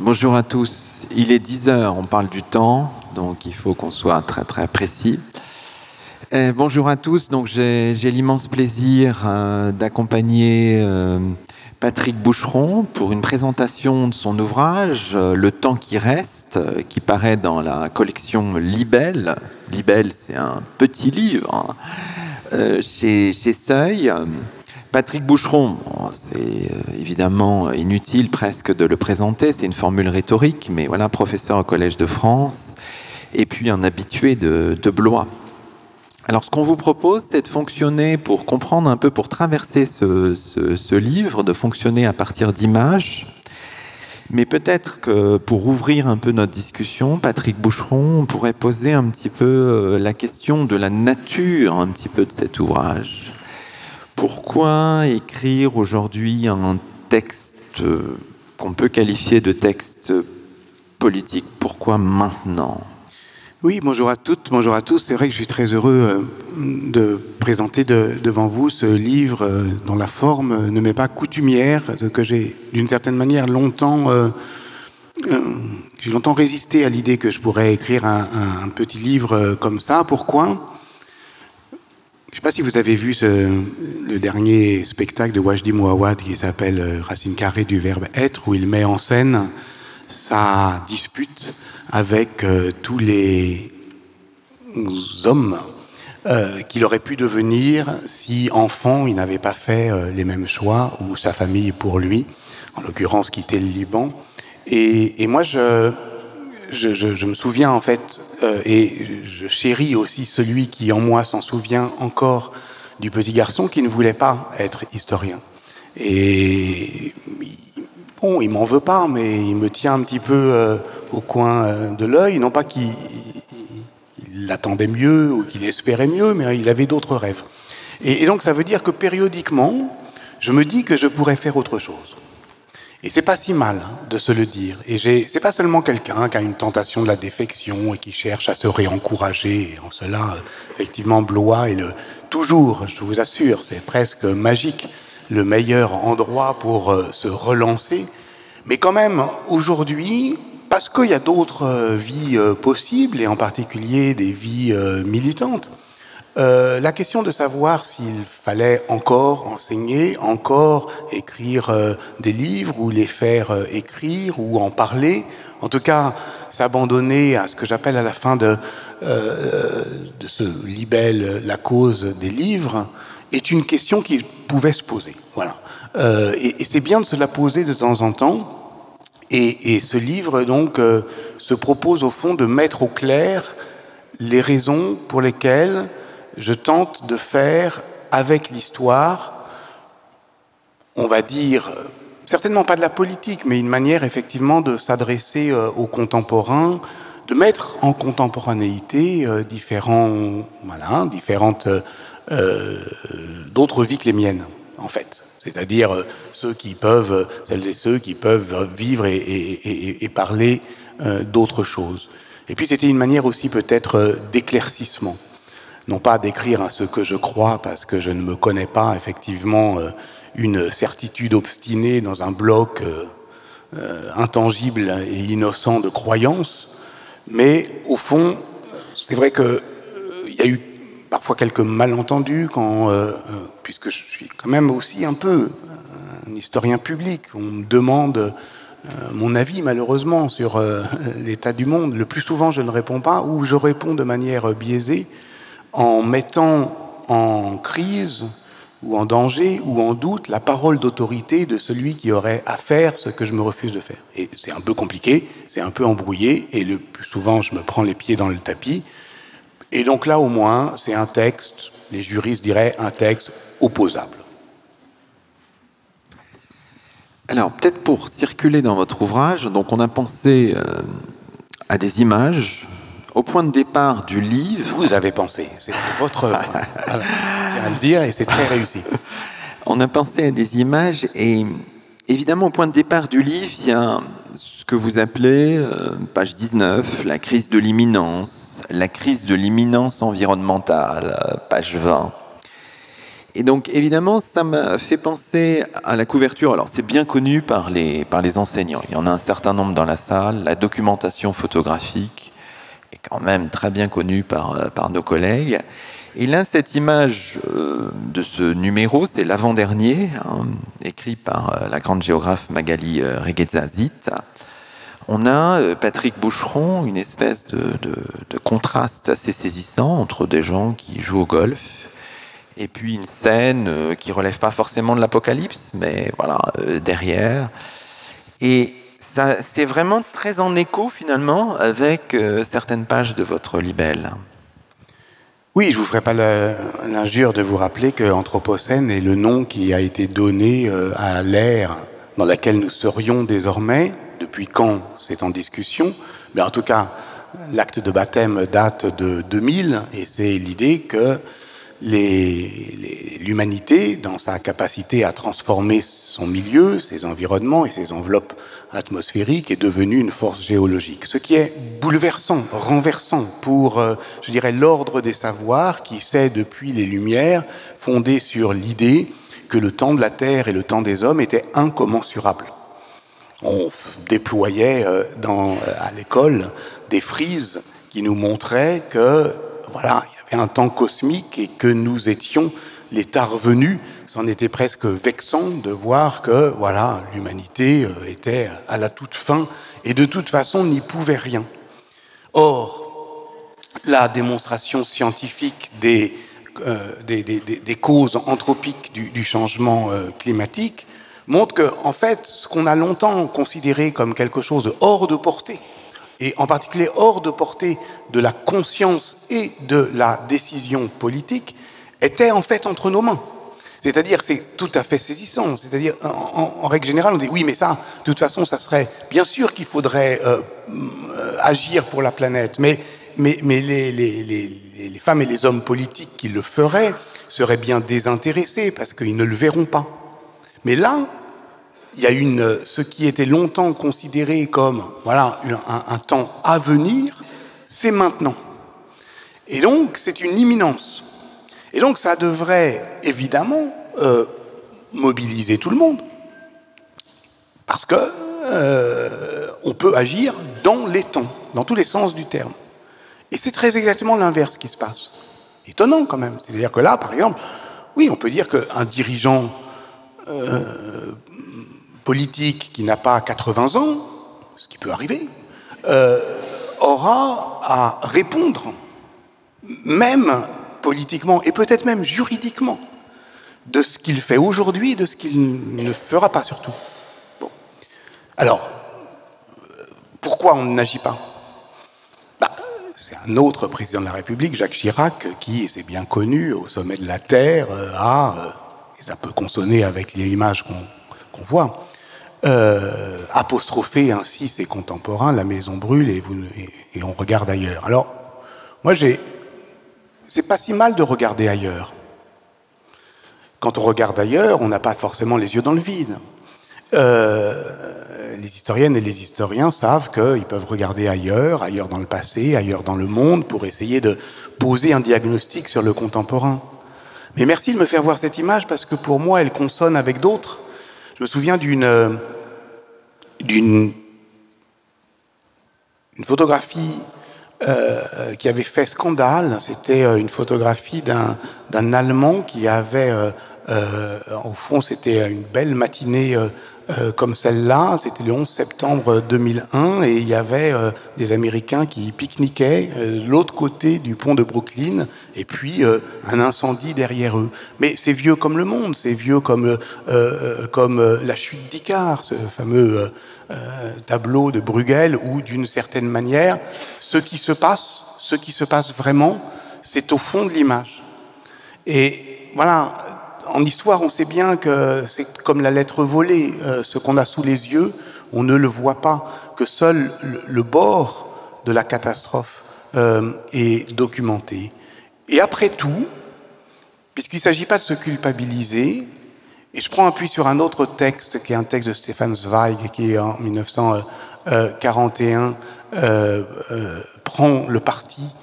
Bonjour à tous. Il est 10 heures, on parle du temps, donc il faut qu'on soit très très précis. Bonjour à tous. Donc j'ai l'immense plaisir d'accompagner Patrick Boucheron pour une présentation de son ouvrage Le temps qui reste, qui paraît dans la collection Libelle. Libelle, c'est un petit livre chez Seuil. Patrick Boucheron, c'est évidemment inutile presque de le présenter, c'est une formule rhétorique, mais voilà, professeur au Collège de France, et puis un habitué de Blois. Alors ce qu'on vous propose, c'est de fonctionner pour comprendre un peu, pour traverser ce livre, de fonctionner à partir d'images, mais peut-être que pour ouvrir un peu notre discussion, Patrick Boucheron, on pourrait poser un petit peu la question de la nature un petit peu de cet ouvrage. Pourquoi écrire aujourd'hui un texte qu'on peut qualifier de texte politique? Pourquoi maintenant? Oui, bonjour à toutes, bonjour à tous. C'est vrai que je suis très heureux de présenter devant vous ce livre dont la forme ne m'est pas coutumière, que j'ai d'une certaine manière j'ai longtemps résisté à l'idée que je pourrais écrire un petit livre comme ça. Pourquoi ? Je ne sais pas si vous avez vu le dernier spectacle de Wajdi Mouawad qui s'appelle Racine carrée du verbe être, où il met en scène sa dispute avec tous les hommes qu'il aurait pu devenir si enfant il n'avait pas fait les mêmes choix, ou sa famille pour lui, en l'occurrence quitter le Liban. Et moi je me souviens en fait, et je chéris aussi celui qui en moi s'en souvient encore, du petit garçon qui ne voulait pas être historien. Et bon, il m'en veut pas, mais il me tient un petit peu au coin de l'œil. Non pas qu'il l'attendait mieux ou qu'il espérait mieux, mais il avait d'autres rêves. Et donc ça veut dire que périodiquement, je me dis que je pourrais faire autre chose. Et c'est pas si mal de se le dire. Et c'est pas seulement quelqu'un qui a une tentation de la défection et qui cherche à se réencourager. Et en cela, effectivement, Blois est toujours, je vous assure, c'est presque magique, le meilleur endroit pour se relancer. Mais quand même, aujourd'hui, parce qu'il y a d'autres vies possibles, et en particulier des vies militantes, la question de savoir s'il fallait encore enseigner, encore écrire des livres, ou les faire écrire, ou en parler, en tout cas s'abandonner à ce que j'appelle à la fin de ce libelle la cause des livres, est une question qui pouvait se poser. Voilà. Et c'est bien de se la poser de temps en temps. Et ce livre donc se propose au fond de mettre au clair les raisons pour lesquelles je tente de faire avec l'histoire, on va dire, certainement pas de la politique, mais une manière effectivement de s'adresser aux contemporains, de mettre en contemporanéité différentes d'autres vies que les miennes, en fait. C'est-à-dire celles et ceux qui peuvent vivre et parler d'autres choses. Et puis c'était une manière aussi peut-être d'éclaircissement. Non pas d'écrire ce que je crois, parce que je ne me connais pas effectivement une certitude obstinée dans un bloc intangible et innocent de croyances, mais au fond, c'est vrai qu'il y a eu parfois quelques malentendus puisque je suis quand même aussi un peu un historien public. On me demande mon avis, malheureusement, sur l'état du monde. Le plus souvent, je ne réponds pas, ou je réponds de manière biaisée, en mettant en crise ou en danger ou en doute la parole d'autorité de celui qui aurait à faire ce que je me refuse de faire. Et c'est un peu compliqué, c'est un peu embrouillé, et le plus souvent je me prends les pieds dans le tapis. Et donc là au moins, c'est un texte, les juristes diraient un texte opposable. Alors peut-être pour circuler dans votre ouvrage, donc on a pensé à des images. Au point de départ du livre... Vous avez pensé, c'est votre œuvre. Je tiens à le dire, et c'est très réussi. On a pensé à des images, et évidemment, au point de départ du livre, il y a ce que vous appelez, page 19, la crise de l'imminence environnementale, page 20. Et donc, évidemment, ça m'a fait penser à la couverture. Alors, c'est bien connu par les enseignants. Il y en a un certain nombre dans la salle. La documentation photographique est quand même très bien connue par nos collègues. Et là, cette image de ce numéro, c'est l'avant-dernier, hein, écrit par la grande géographe Magali Reguezazit. On a, Patrick Boucheron, une espèce de contraste assez saisissant entre des gens qui jouent au golf et puis une scène qui relève pas forcément de l'apocalypse, mais voilà, derrière. Et ça, c'est vraiment très en écho, finalement, avec certaines pages de votre libelle. Oui, je ne vous ferai pas l'injure de vous rappeler que Anthropocène est le nom qui a été donné à l'ère dans laquelle nous serions désormais. Depuis quand, c'est en discussion. Mais en tout cas, l'acte de baptême date de 2000, et c'est l'idée que l'humanité, dans sa capacité à transformer son milieu, ses environnements et ses enveloppes atmosphériques, est devenue une force géologique. Ce qui est bouleversant, renversant pour, je dirais, l'ordre des savoirs qui s'est, depuis les Lumières, fondé sur l'idée que le temps de la Terre et le temps des hommes étaient incommensurables. On déployait à l'école des frises qui nous montraient que, voilà, il y avait un temps cosmique et que nous étions l'état revenu. C'en était presque vexant de voir que, voilà, l'humanité était à la toute fin et de toute façon n'y pouvait rien. Or, la démonstration scientifique des causes anthropiques du changement climatique montre que, en fait, ce qu'on a longtemps considéré comme quelque chose de hors de portée, et en particulier hors de portée de la conscience et de la décision politique, était en fait entre nos mains. C'est-à-dire, c'est tout à fait saisissant. C'est-à-dire, en règle générale, on dit oui, mais ça, de toute façon, ça serait bien sûr qu'il faudrait agir pour la planète, mais les femmes et les hommes politiques qui le feraient seraient bien désintéressés parce qu'ils ne le verront pas. Mais là, il y a ce qui était longtemps considéré comme voilà, un temps à venir, c'est maintenant. Et donc, c'est une imminence. Et donc, ça devrait évidemment mobiliser tout le monde. Parce que on peut agir dans les temps, dans tous les sens du terme. Et c'est très exactement l'inverse qui se passe. Étonnant quand même. C'est-à-dire que là, par exemple, oui, on peut dire qu'un dirigeant politique qui n'a pas 80 ans, ce qui peut arriver, aura à répondre, même politiquement et peut-être même juridiquement, de ce qu'il fait aujourd'hui et de ce qu'il ne fera pas surtout. Bon. Alors, pourquoi on n'agit pas ? C'est un autre président de la République, Jacques Chirac, qui, c'est bien connu, au sommet de la Terre, et ça peut consonner avec les images qu'on voit, apostropher ainsi ses contemporains, la maison brûle et on regarde ailleurs. Alors, moi, c'est pas si mal de regarder ailleurs. Quand on regarde ailleurs, on n'a pas forcément les yeux dans le vide. Les historiennes et les historiens savent qu'ils peuvent regarder ailleurs dans le passé, ailleurs dans le monde, pour essayer de poser un diagnostic sur le contemporain. Mais merci de me faire voir cette image, parce que pour moi, elle consonne avec d'autres. Je me souviens d'une photographie qui avait fait scandale. C'était une photographie d'un Allemand qui avait, au fond, c'était une belle matinée comme celle-là. C'était le 11 septembre 2001 et il y avait des Américains qui pique-niquaient l'autre côté du pont de Brooklyn et puis un incendie derrière eux. Mais c'est vieux comme le monde, c'est vieux comme la chute d'Icare, ce fameux tableau de Bruegel, où d'une certaine manière, ce qui se passe vraiment, c'est au fond de l'image. Et voilà, en histoire, on sait bien que c'est comme la lettre volée, ce qu'on a sous les yeux, on ne le voit pas, que seul le bord de la catastrophe est documenté. Et après tout, puisqu'il ne s'agit pas de se culpabiliser, et je prends appui sur un autre texte, qui est un texte de Stefan Zweig, qui en 1941 prend le parti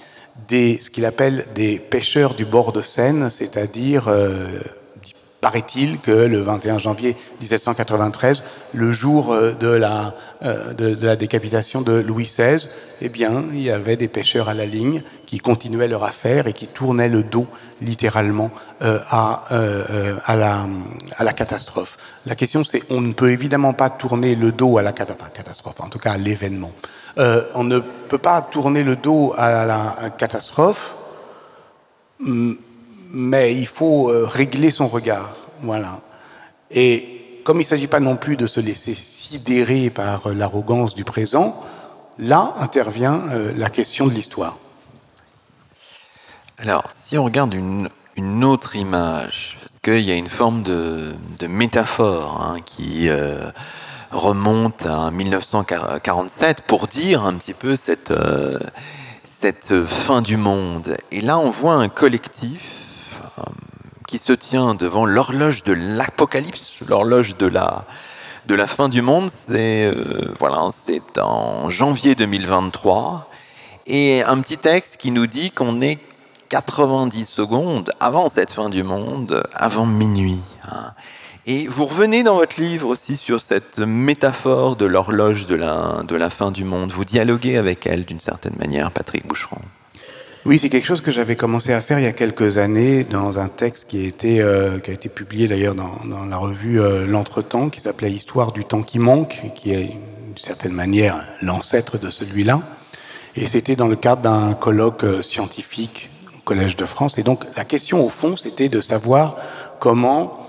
ce qu'il appelle des pêcheurs du bord de Seine, c'est-à-dire, paraît-il, que le 21 janvier 1793, le jour de la décapitation de Louis XVI, eh bien, il y avait des pêcheurs à la ligne qui continuaient leur affaire et qui tournaient le dos, littéralement, à la catastrophe. La question, c'est, on ne peut évidemment pas tourner le dos à la catastrophe, en tout cas à l'événement. On ne peut pas tourner le dos à la catastrophe, mais il faut régler son regard. Voilà. Et comme il ne s'agit pas non plus de se laisser sidérer par l'arrogance du présent, là intervient la question de l'histoire. Alors, si on regarde une autre image, parce qu'il y a une forme de métaphore hein, qui remonte à 1947 pour dire un petit peu cette fin du monde. Et là, on voit un collectif qui se tient devant l'horloge de l'apocalypse, l'horloge de la fin du monde. C'est en janvier 2023. Et un petit texte qui nous dit qu'on est 90 secondes avant cette fin du monde, avant minuit. Hein. Et vous revenez dans votre livre aussi sur cette métaphore de l'horloge de la fin du monde. Vous dialoguez avec elle d'une certaine manière, Patrick Boucheron. Oui, c'est quelque chose que j'avais commencé à faire il y a quelques années dans un texte qui a été publié d'ailleurs dans la revue L'Entretemps, qui s'appelait Histoire du temps qui manque, qui est d'une certaine manière l'ancêtre de celui-là. Et c'était dans le cadre d'un colloque scientifique au Collège de France. Et donc la question au fond, c'était de savoir comment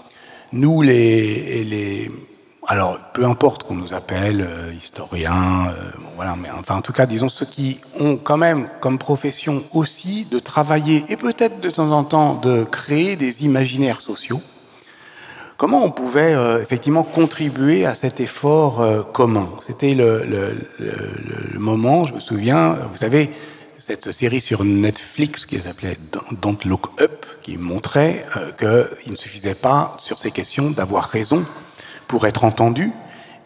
nous, alors peu importe qu'on nous appelle historiens, voilà, mais enfin en tout cas, disons ceux qui ont quand même comme profession aussi de travailler et peut-être de temps en temps de créer des imaginaires sociaux. Comment on pouvait effectivement contribuer à cet effort commun? C'était le moment, je me souviens, vous savez, cette série sur Netflix qui s'appelait Don't Look Up, qui montrait qu'il ne suffisait pas, sur ces questions, d'avoir raison pour être entendu,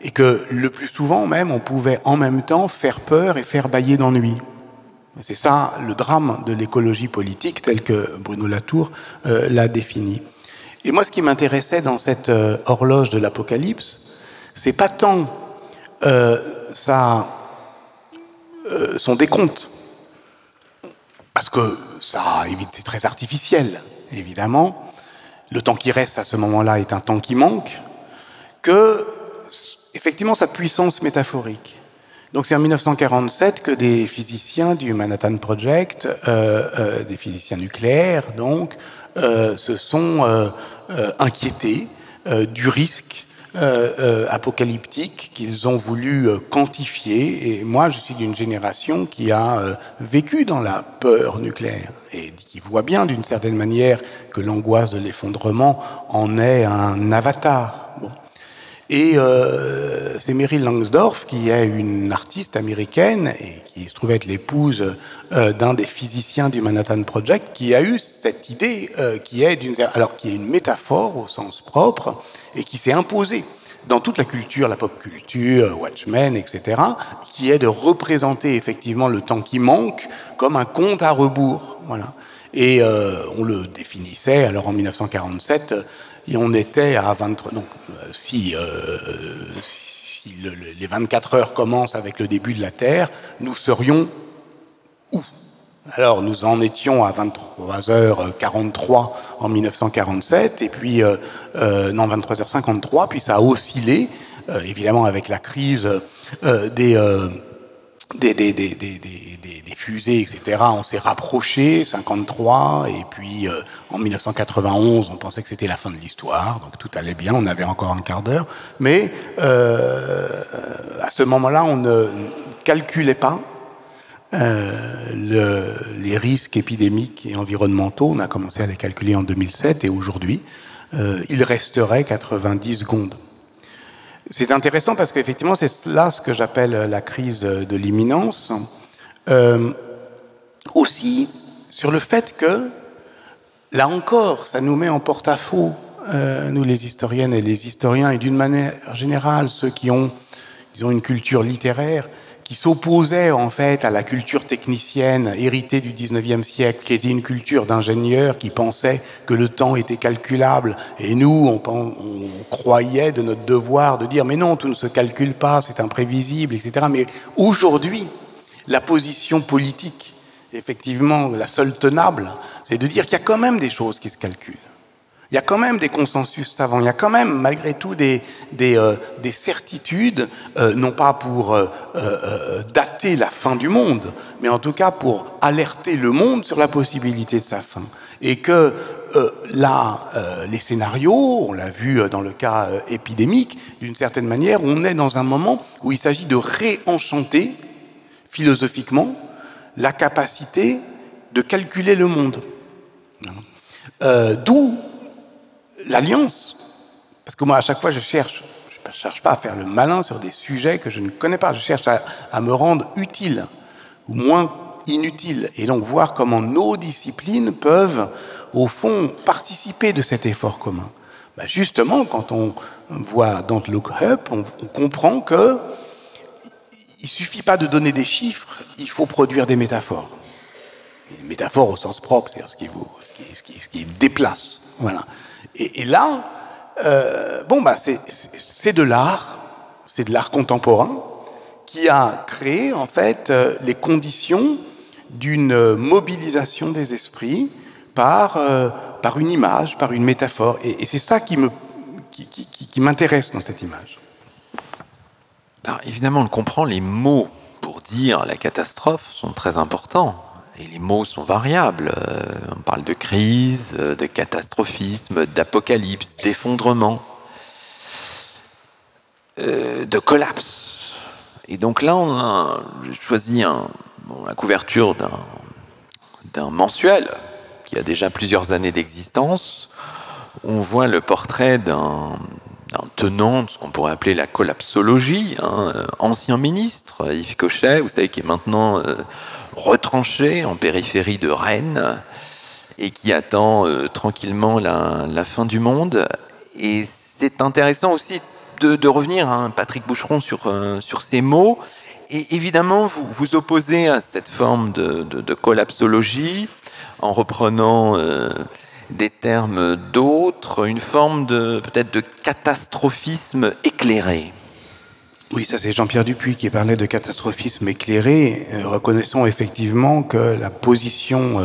et que le plus souvent même, on pouvait en même temps faire peur et faire bâiller d'ennui. C'est ça le drame de l'écologie politique, tel que Bruno Latour l'a défini. Et moi, ce qui m'intéressait dans cette horloge de l'apocalypse, c'est pas tant son décompte, parce que ça, c'est très artificiel, évidemment. Le temps qui reste à ce moment-là est un temps qui manque, que, effectivement, sa puissance métaphorique. Donc c'est en 1947 que des physiciens du Manhattan Project, des physiciens nucléaires, donc, se sont inquiétés du risque apocalyptique qu'ils ont voulu quantifier. Et moi, je suis d'une génération qui a vécu dans la peur nucléaire et qui voit bien, d'une certaine manière, que l'angoisse de l'effondrement en est un avatar. Bon. Et c'est Meryl Langsdorff, qui est une artiste américaine et qui se trouve être l'épouse d'un des physiciens du Manhattan Project, qui a eu cette idée qui est une métaphore au sens propre et qui s'est imposée dans toute la culture, la pop culture, Watchmen, etc., qui est de représenter effectivement le temps qui manque comme un compte à rebours. Voilà. Et on le définissait alors en 1947. Et on était à 23... Donc, si les 24 heures commencent avec le début de la Terre, nous serions où? Alors, nous en étions à 23h43 en 1947, et puis, 23h53, puis ça a oscillé, évidemment avec la crise des fusées, etc. On s'est rapproché, 53, et puis en 1991, on pensait que c'était la fin de l'histoire, donc tout allait bien, on avait encore un quart d'heure, mais à ce moment-là, on ne calculait pas les risques épidémiques et environnementaux. On a commencé à les calculer en 2007, et aujourd'hui, il resterait 90 secondes. C'est intéressant parce qu'effectivement, c'est là ce que j'appelle la crise de l'imminence. Aussi sur le fait que, là encore, ça nous met en porte-à-faux, nous les historiennes et les historiens, et d'une manière générale, ceux qui ont, disons, une culture littéraire qui s'opposait en fait à la culture technicienne héritée du 19e siècle, qui était une culture d'ingénieurs qui pensaient que le temps était calculable. Et nous, on croyait de notre devoir de dire « mais non, tout ne se calcule pas, c'est imprévisible, etc. » Mais aujourd'hui, la position politique, effectivement, la seule tenable, c'est de dire qu'il y a quand même des choses qui se calculent. Il y a quand même des consensus savants, il y a quand même, malgré tout, des certitudes, non pas pour dater la fin du monde, mais en tout cas pour alerter le monde sur la possibilité de sa fin. Et que les scénarios, on l'a vu dans le cas épidémique, d'une certaine manière, on est dans un moment où il s'agit de réenchanter, philosophiquement, la capacité de calculer le monde. D'où l'alliance, parce que moi à chaque fois je cherche pas à faire le malin sur des sujets que je ne connais pas, je cherche à me rendre utile ou moins inutile, et donc voir comment nos disciplines peuvent au fond participer de cet effort commun. Ben justement, quand on voit Don't Look Up, on comprend que il suffit pas de donner des chiffres, il faut produire des métaphores. Des métaphores au sens propre, c'est-à-dire ce qui déplace. Voilà. Et là, c'est de l'art contemporain qui a créé en fait les conditions d'une mobilisation des esprits par une image, par une métaphore. Et c'est ça qui m'intéresse dans cette image. Alors évidemment, on le comprend, les mots pour dire la catastrophe sont très importants. Et les mots sont variables. On parle de crise, de catastrophisme, d'apocalypse, d'effondrement, de collapse. Et donc là, on a choisi la couverture d'un mensuel qui a déjà plusieurs années d'existence. On voit le portrait d'un tenant de ce qu'on pourrait appeler la collapsologie, ancien ministre, Yves Cochet, vous savez, qui est maintenant retranché en périphérie de Rennes et qui attend tranquillement la fin du monde. Et c'est intéressant aussi de revenir, Patrick Boucheron, sur ces mots. Et évidemment, vous opposez à cette forme de collapsologie en reprenant des termes d'autres, une forme peut-être de catastrophisme éclairé. Oui, ça c'est Jean-Pierre Dupuis qui parlait de catastrophisme éclairé. Reconnaissons effectivement que la position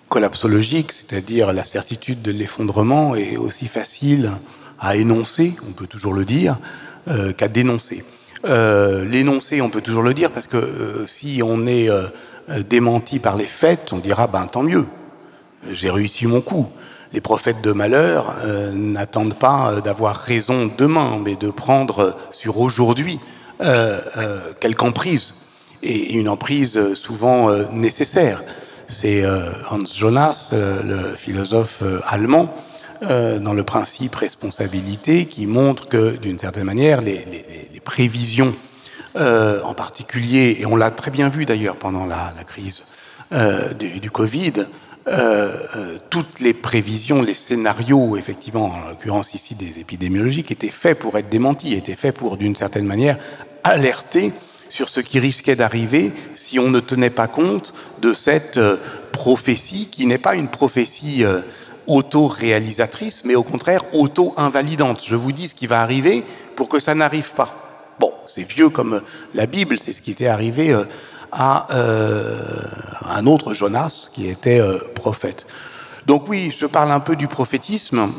collapsologique, c'est-à-dire la certitude de l'effondrement, est aussi facile à énoncer, on peut toujours le dire, qu'à dénoncer. L'énoncer, on peut toujours le dire, parce que si on est démenti par les faits, on dira tant mieux, j'ai réussi mon coup. Les prophètes de malheur n'attendent pas d'avoir raison demain, mais de prendre sur aujourd'hui quelque emprise, et une emprise souvent nécessaire. C'est Hans Jonas, le philosophe allemand, dans le principe responsabilité, qui montre que, d'une certaine manière, les prévisions, en particulier, et on l'a très bien vu d'ailleurs pendant la crise du Covid, toutes les prévisions, les scénarios, effectivement, en l'occurrence ici des épidémiologiques, étaient faits pour être démentis, étaient faits pour, d'une certaine manière, alerter sur ce qui risquait d'arriver si on ne tenait pas compte de cette prophétie, qui n'est pas une prophétie auto-réalisatrice, mais au contraire auto-invalidante. Je vous dis ce qui va arriver pour que ça n'arrive pas. Bon, c'est vieux comme la Bible, c'est ce qui était arrivé à un autre Jonas qui était prophète. Donc oui, je parle un peu du prophétisme,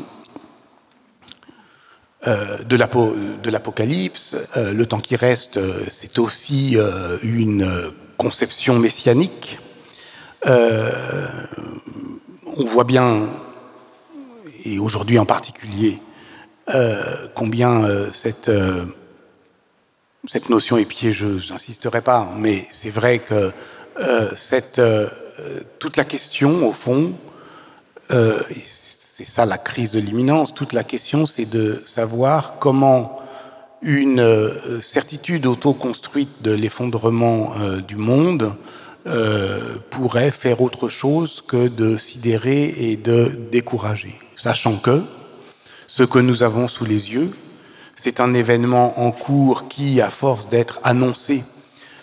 de l'Apocalypse. Le temps qui reste, c'est aussi une conception messianique. On voit bien, et aujourd'hui en particulier, combien cette notion est piégeuse. J'insisterai pas, mais c'est vrai que toute la question, au fond, c'est ça la crise de l'imminence, toute la question, c'est de savoir comment une certitude auto-construite de l'effondrement du monde pourrait faire autre chose que de sidérer et de décourager. Sachant que ce que nous avons sous les yeux, C'est un événement en cours qui, à force d'être annoncé,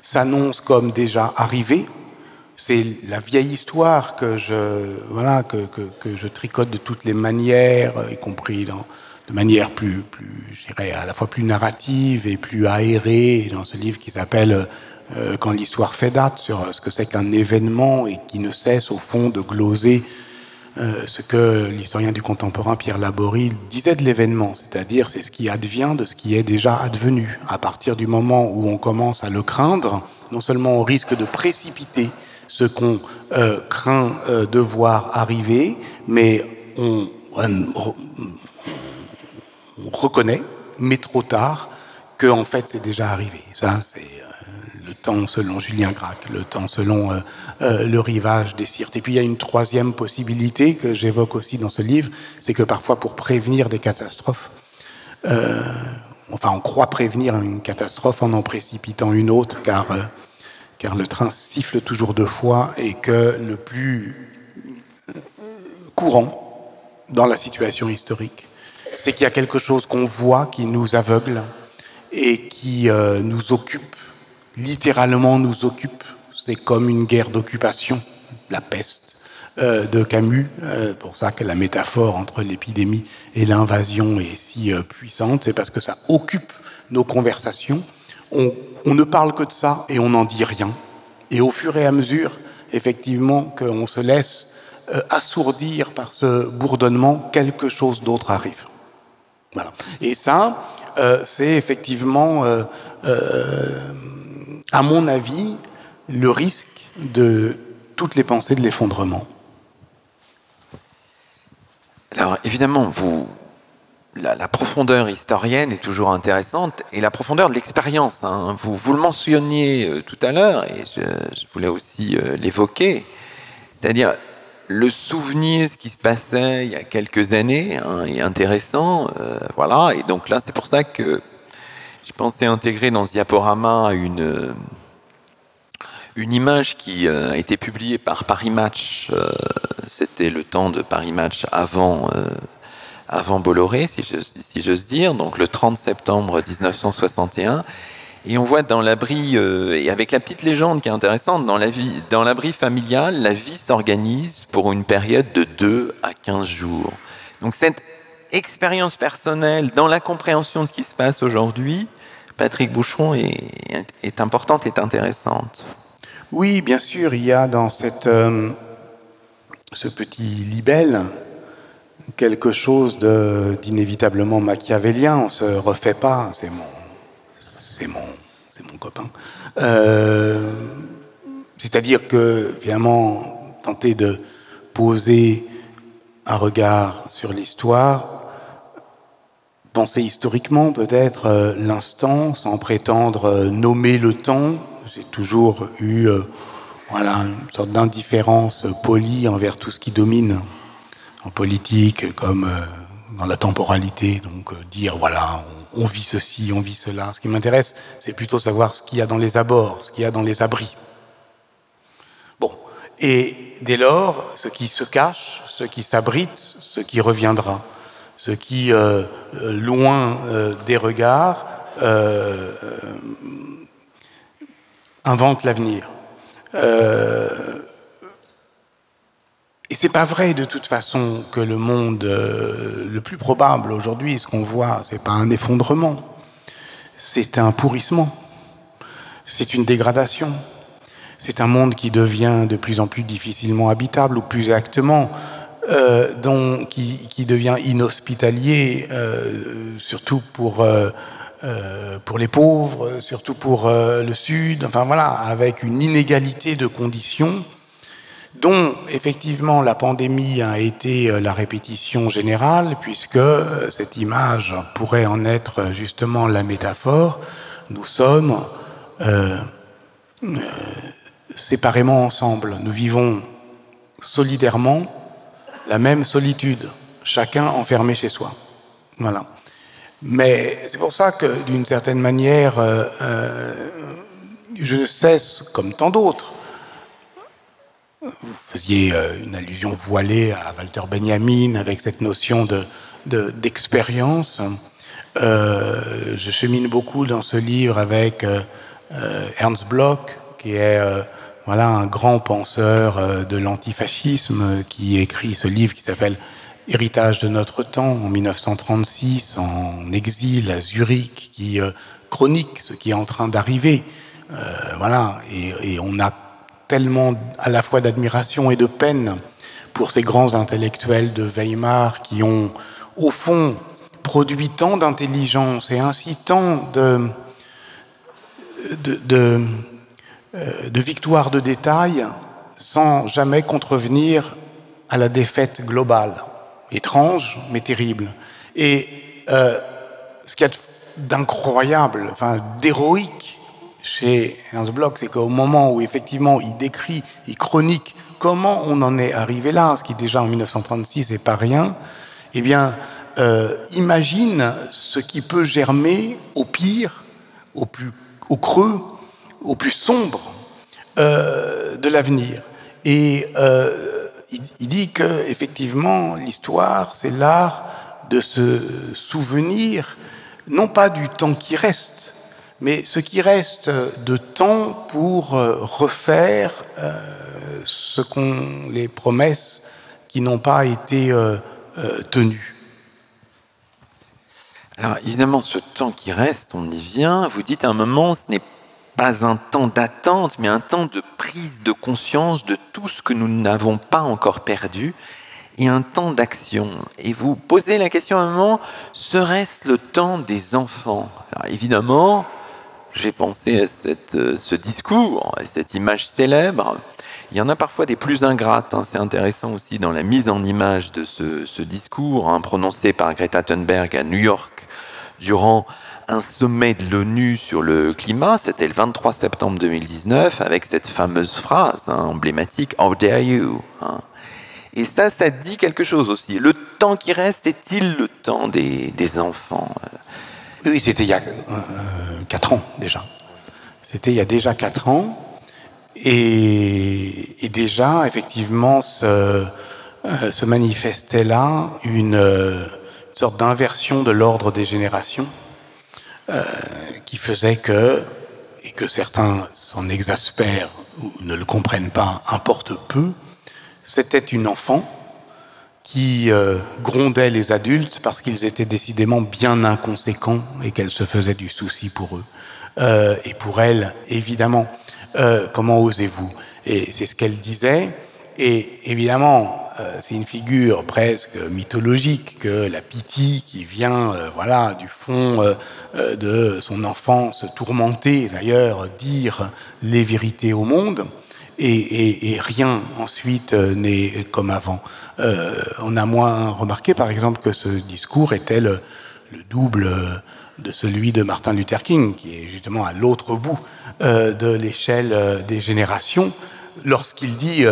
s'annonce comme déjà arrivé. C'est la vieille histoire que je tricote de toutes les manières, y compris de manière plus, je dirais, à la fois plus narrative et plus aérée, dans ce livre qui s'appelle Quand l'histoire fait date, sur ce que c'est qu'un événement et qui ne cesse au fond de gloser ce que l'historien du contemporain Pierre Laborie disait de l'événement, c'est-à-dire c'est ce qui advient de ce qui est déjà advenu. À partir du moment où on commence à le craindre, non seulement on risque de précipiter ce qu'on craint de voir arriver, mais on reconnaît, mais trop tard, que en fait c'est déjà arrivé. Ça, c'est le temps selon Julien Gracq, le temps selon le rivage des Sirtes. Et puis il y a une troisième possibilité que j'évoque aussi dans ce livre, c'est que parfois pour prévenir des catastrophes, on croit prévenir une catastrophe en précipitant une autre, car le train siffle toujours deux fois, et que le plus courant dans la situation historique, c'est qu'il y a quelque chose qu'on voit qui nous aveugle et qui nous occupe, littéralement nous occupe. C'est comme une guerre d'occupation, la peste de Camus, pour ça que la métaphore entre l'épidémie et l'invasion est si puissante, c'est parce que ça occupe nos conversations. On ne parle que de ça et on n'en dit rien. Et au fur et à mesure, effectivement, qu'on se laisse assourdir par ce bourdonnement, quelque chose d'autre arrive. Voilà. Et ça, c'est effectivement, à mon avis, le risque de toutes les pensées de l'effondrement. Alors, évidemment, la profondeur historienne est toujours intéressante, et la profondeur de l'expérience. Hein. Vous le mentionniez tout à l'heure, et je voulais aussi l'évoquer, c'est-à-dire le souvenir, ce qui se passait il y a quelques années, hein, est intéressant. Voilà, et donc là, c'est pour ça que j'ai pensé intégrer dans ce diaporama une image qui a été publiée par Paris Match. C'était le temps de Paris Match avant Bolloré, si j'ose dire, donc le 30 septembre 1961. Et on voit dans l'abri, et avec la petite légende qui est intéressante, dans l'abri familial, la vie s'organise pour une période de 2 à 15 jours. Donc cette expérience personnelle dans la compréhension de ce qui se passe aujourd'hui, Patrick Boucheron, est importante, est intéressante. Oui, bien sûr, il y a dans ce petit libelle quelque chose d'inévitablement machiavélien. On se refait pas, c'est mon copain. C'est-à-dire que, finalement, tenter de poser un regard sur l'histoire, penser historiquement peut-être l'instant, sans prétendre nommer le temps. J'ai toujours eu une sorte d'indifférence polie envers tout ce qui domine en politique, comme dans la temporalité. Donc dire, voilà, on vit ceci, on vit cela. Ce qui m'intéresse, c'est plutôt savoir ce qu'il y a dans les abords, ce qu'il y a dans les abris. Bon, et dès lors, ce qui se cache, ce qui s'abrite, ce qui reviendra, ce qui, loin des regards, invente l'avenir. Et c'est pas vrai de toute façon que le monde le plus probable aujourd'hui, ce qu'on voit, c'est pas un effondrement, c'est un pourrissement, c'est une dégradation, c'est un monde qui devient de plus en plus difficilement habitable, ou plus exactement, qui devient inhospitalier, surtout pour les pauvres, surtout pour le Sud, enfin voilà, avec une inégalité de conditions dont effectivement la pandémie a été la répétition générale, puisque cette image pourrait en être justement la métaphore. Nous sommes séparément ensemble, nous vivons solidairement la même solitude, chacun enfermé chez soi. Voilà. Mais c'est pour ça que, d'une certaine manière, je ne cesse, comme tant d'autres, vous faisiez une allusion voilée à Walter Benjamin avec cette notion d'expérience. Je chemine beaucoup dans ce livre avec Ernst Bloch, qui est voilà, un grand penseur de l'antifascisme, qui écrit ce livre qui s'appelle Héritage de notre temps, en 1936, en exil à Zurich, qui chronique ce qui est en train d'arriver. Voilà, et on a tellement à la fois d'admiration et de peine pour ces grands intellectuels de Weimar qui ont, au fond, produit tant d'intelligence et ainsi tant de victoires de détail sans jamais contrevenir à la défaite globale, étrange mais terrible. Et ce qu'il y a d'incroyable, enfin d'héroïque chez Ernst Bloch, c'est qu'au moment où effectivement il décrit, il chronique comment on en est arrivé là, ce qui déjà en 1936 n'est pas rien, eh bien imagine ce qui peut germer au pire, au creux, au plus sombre de l'avenir. Et il dit que effectivement l'histoire, c'est l'art de se souvenir, non pas du temps qui reste, mais ce qui reste de temps pour refaire les promesses qui n'ont pas été tenues. Alors évidemment, ce temps qui reste, on y vient. Vous dites à un moment, ce n'est pas un temps d'attente, mais un temps de prise de conscience de tout ce que nous n'avons pas encore perdu, et un temps d'action. Et vous posez la question à un moment, serait-ce le temps des enfants? Alors évidemment, j'ai pensé à ce discours, à cette image célèbre. Il y en a parfois des plus ingrates, hein. C'est intéressant aussi dans la mise en image de ce discours, hein, prononcé par Greta Thunberg à New York durant un sommet de l'ONU sur le climat. C'était le 23 septembre 2019, avec cette fameuse phrase, hein, emblématique « How dare you, hein. Et ça dit quelque chose aussi. Le temps qui reste est-il le temps des enfants? Oui, c'était il y a 4 ans déjà. C'était il y a déjà 4 ans. Et déjà, effectivement, se manifestait là une sorte d'inversion de l'ordre des générations qui faisait que, et que certains s'en exaspèrent ou ne le comprennent pas, importe peu, c'était une enfant qui grondait les adultes parce qu'ils étaient décidément bien inconséquents et qu'elle se faisait du souci pour eux. Et pour elle, évidemment, comment osez-vous? Et c'est ce qu'elle disait. Et évidemment, c'est une figure presque mythologique que la Pythie qui vient voilà, du fond de son enfance tourmentée, d'ailleurs, dire les vérités au monde. Et rien ensuite n'est comme avant. On a moins remarqué, par exemple, que ce discours était le double de celui de Martin Luther King, qui est justement à l'autre bout de l'échelle des générations, lorsqu'il dit I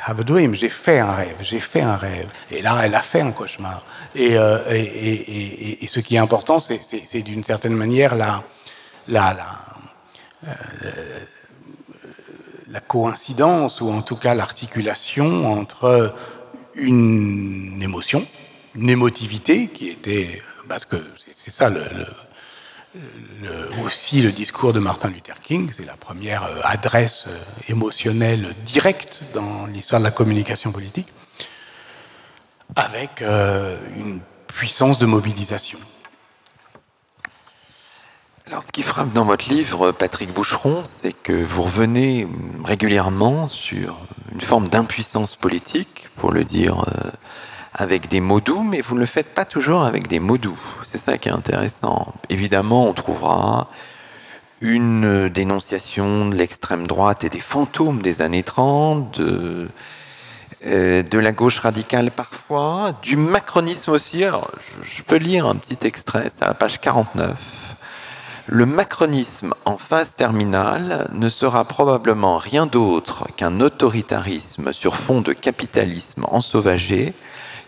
have a dream, j'ai fait un rêve. Et là, elle a fait un cauchemar. Et ce qui est important, c'est d'une certaine manière la coïncidence, ou en tout cas l'articulation entre une émotion, une émotivité qui était, parce que c'est ça aussi le discours de Martin Luther King, c'est la première adresse émotionnelle directe dans l'histoire de la communication politique, avec une puissance de mobilisation. Alors, ce qui frappe dans votre livre, Patrick Boucheron, c'est que vous revenez régulièrement sur une forme d'impuissance politique, pour le dire avec des mots doux, mais vous ne le faites pas toujours avec des mots doux. C'est ça qui est intéressant. Évidemment, on trouvera une dénonciation de l'extrême droite et des fantômes des années 30, de la gauche radicale parfois, du macronisme aussi. Alors, je peux lire un petit extrait, c'est à la page 49. Le macronisme en phase terminale ne sera probablement rien d'autre qu'un autoritarisme sur fond de capitalisme ensauvagé,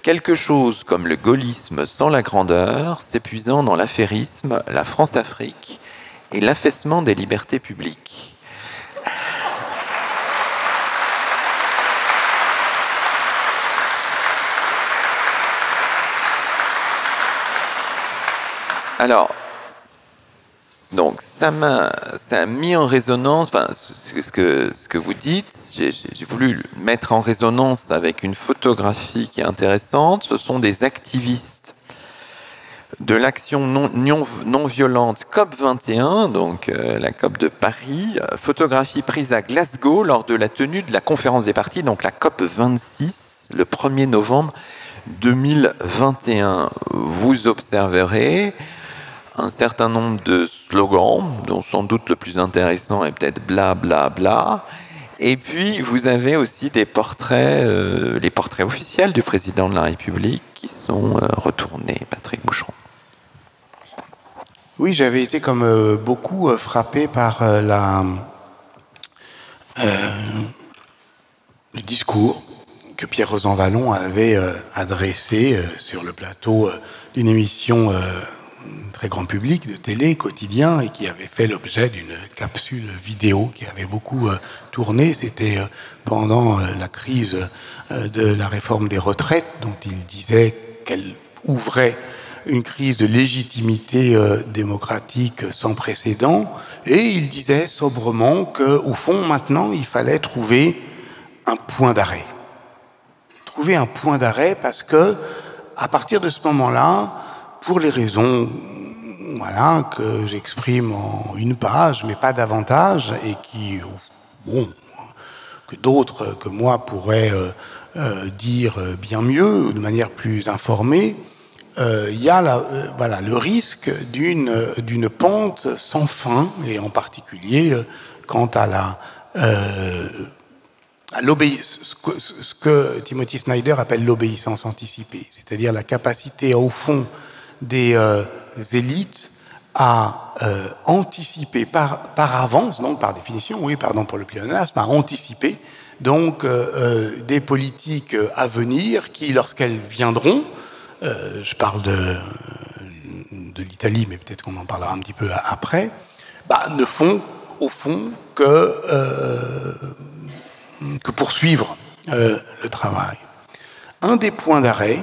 quelque chose comme le gaullisme sans la grandeur, s'épuisant dans l'affairisme, la France-Afrique et l'affaissement des libertés publiques. Alors, donc ça a mis en résonance, enfin, ce que vous dites, j'ai voulu mettre en résonance avec une photographie qui est intéressante. Ce sont des activistes de l'action non violente COP21, donc la COP de Paris, photographie prise à Glasgow lors de la tenue de la conférence des parties, donc la COP26, le 1er novembre 2021. Vous observerez un certain nombre de slogans, dont sans doute le plus intéressant est peut-être bla bla bla. Et puis vous avez aussi des portraits, les portraits officiels du président de la République qui sont retournés. Patrick Boucheron. Oui, j'avais été comme beaucoup frappé par le discours que Pierre Rosanvallon avait adressé sur le plateau d'une émission très grand public de télé quotidien et qui avait fait l'objet d'une capsule vidéo qui avait beaucoup tourné. C'était pendant la crise de la réforme des retraites dont il disait qu'elle ouvrait une crise de légitimité démocratique sans précédent, et il disait sobrement qu'au fond maintenant il fallait trouver un point d'arrêt. Trouver un point d'arrêt parce que à partir de ce moment-là, pour les raisons voilà, que j'exprime en une page, mais pas davantage, et qui, bon, que d'autres que moi pourraient dire bien mieux, de manière plus informée, il y a voilà, le risque d'une pente sans fin, et en particulier quant à ce que Timothy Snyder appelle l'obéissance anticipée, c'est-à-dire la capacité au fond des élites à anticiper par avance, donc par définition, oui, pardon pour le pléonasme, à anticiper donc des politiques à venir qui, lorsqu'elles viendront, je parle de l'Italie, mais peut-être qu'on en parlera un petit peu après, ne font au fond que poursuivre le travail. Un des points d'arrêt,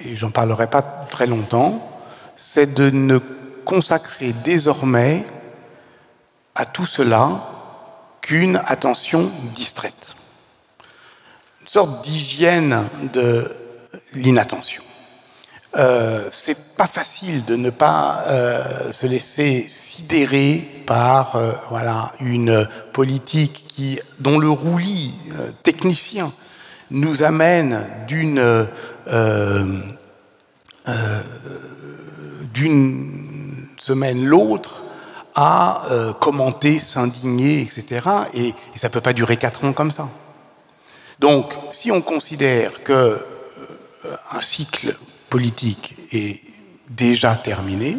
et j'en parlerai pas très longtemps, c'est de ne consacrer désormais à tout cela qu'une attention distraite. Une sorte d'hygiène de l'inattention. C'est pas facile de ne pas se laisser sidérer par voilà, une politique dont le roulis technicien nous amène d'une semaine l'autre à commenter, s'indigner, etc. Et ça ne peut pas durer 4 ans comme ça. Donc, si on considère qu'un cycle politique est déjà terminé,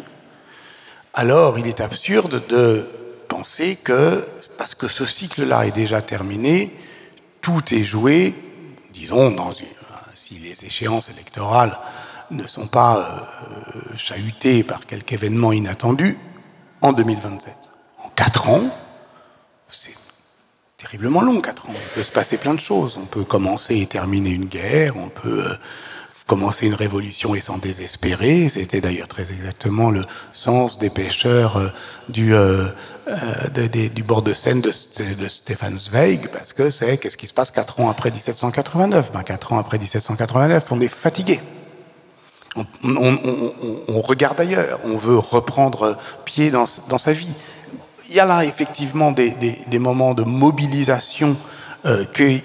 alors il est absurde de penser que, parce que ce cycle-là est déjà terminé, tout est joué, disons, si les échéances électorales ne sont pas chahutées par quelque événement inattendu, en 2027. En 4 ans, c'est terriblement long, 4 ans. Il peut se passer plein de choses. On peut commencer et terminer une guerre, on peut commencer une révolution et s'en désespérer. C'était d'ailleurs très exactement le sens des pêcheurs du bord de Seine de Stefan Zweig, parce que c'est qu'est-ce qui se passe 4 ans après 1789 ? 4 ans après 1789, on est fatigué. On regarde ailleurs, on veut reprendre pied dans sa vie. Il y a là effectivement des moments de mobilisation qui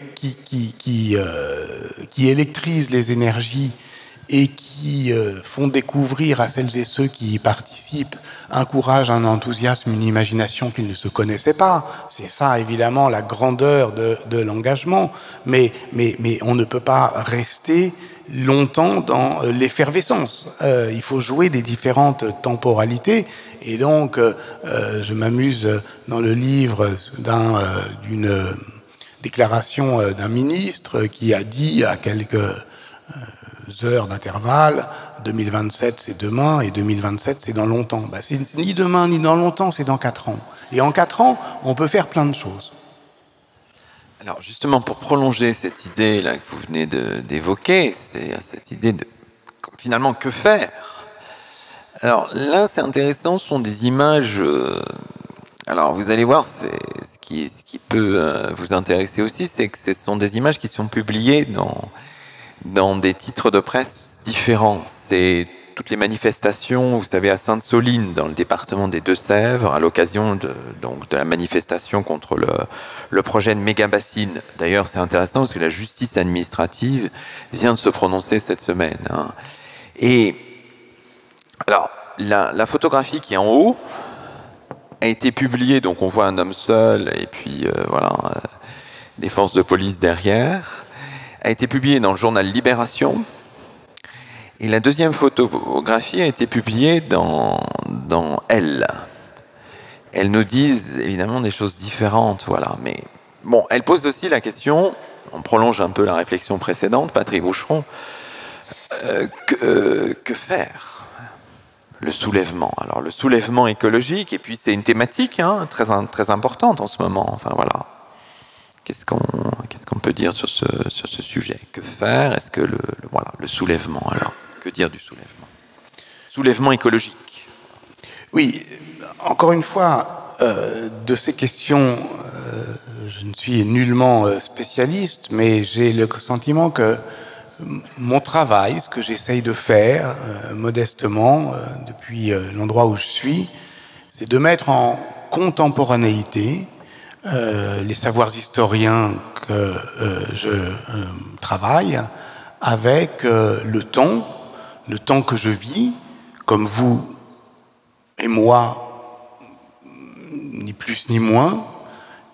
électrisent les énergies et qui font découvrir à celles et ceux qui y participent un courage, un enthousiasme, une imagination qu'ils ne se connaissaient pas. C'est ça, évidemment, la grandeur de l'engagement. Mais on ne peut pas rester longtemps dans l'effervescence. Il faut jouer des différentes temporalités. Et donc, je m'amuse dans le livre d'une déclaration d'un ministre qui a dit à quelques heures d'intervalle, 2027 c'est demain et 2027 c'est dans longtemps. C'est ni demain ni dans longtemps, c'est dans 4 ans. Et en 4 ans, on peut faire plein de choses. Alors justement, pour prolonger cette idée là que vous venez d'évoquer, c'est cette idée de finalement que faire. Alors là, c'est intéressant, ce sont des images... alors vous allez voir, ce qui peut vous intéresser aussi, c'est que ce sont des images qui sont publiées dans des titres de presse différents. C'est toutes les manifestations, vous savez, à Sainte-Soline, dans le département des Deux-Sèvres, à l'occasion de la manifestation contre le projet de méga-bassine. D'ailleurs, c'est intéressant parce que la justice administrative vient de se prononcer cette semaine. Hein. Et alors, la photographie qui est en haut a été publiée, donc on voit un homme seul et puis voilà, des forces de police derrière, a été publiée dans le journal Libération. Et la deuxième photographie a été publiée dans Elle. Elles nous disent évidemment des choses différentes, voilà. Mais bon, elle pose aussi la question, on prolonge un peu la réflexion précédente, Patrick Boucheron, que faire? Le soulèvement. Alors le soulèvement écologique, et puis c'est une thématique hein, très importante en ce moment. Enfin voilà. Qu'est-ce qu'on peut dire sur ce sujet? Que faire? Est-ce que le soulèvement, alors, que dire du soulèvement? Soulèvement écologique. Oui, encore une fois, de ces questions, je ne suis nullement spécialiste, mais j'ai le sentiment que mon travail, ce que j'essaye de faire modestement depuis l'endroit où je suis, c'est de mettre en contemporanéité les savoirs historiens que je travaille avec le temps que je vis, comme vous et moi, ni plus ni moins,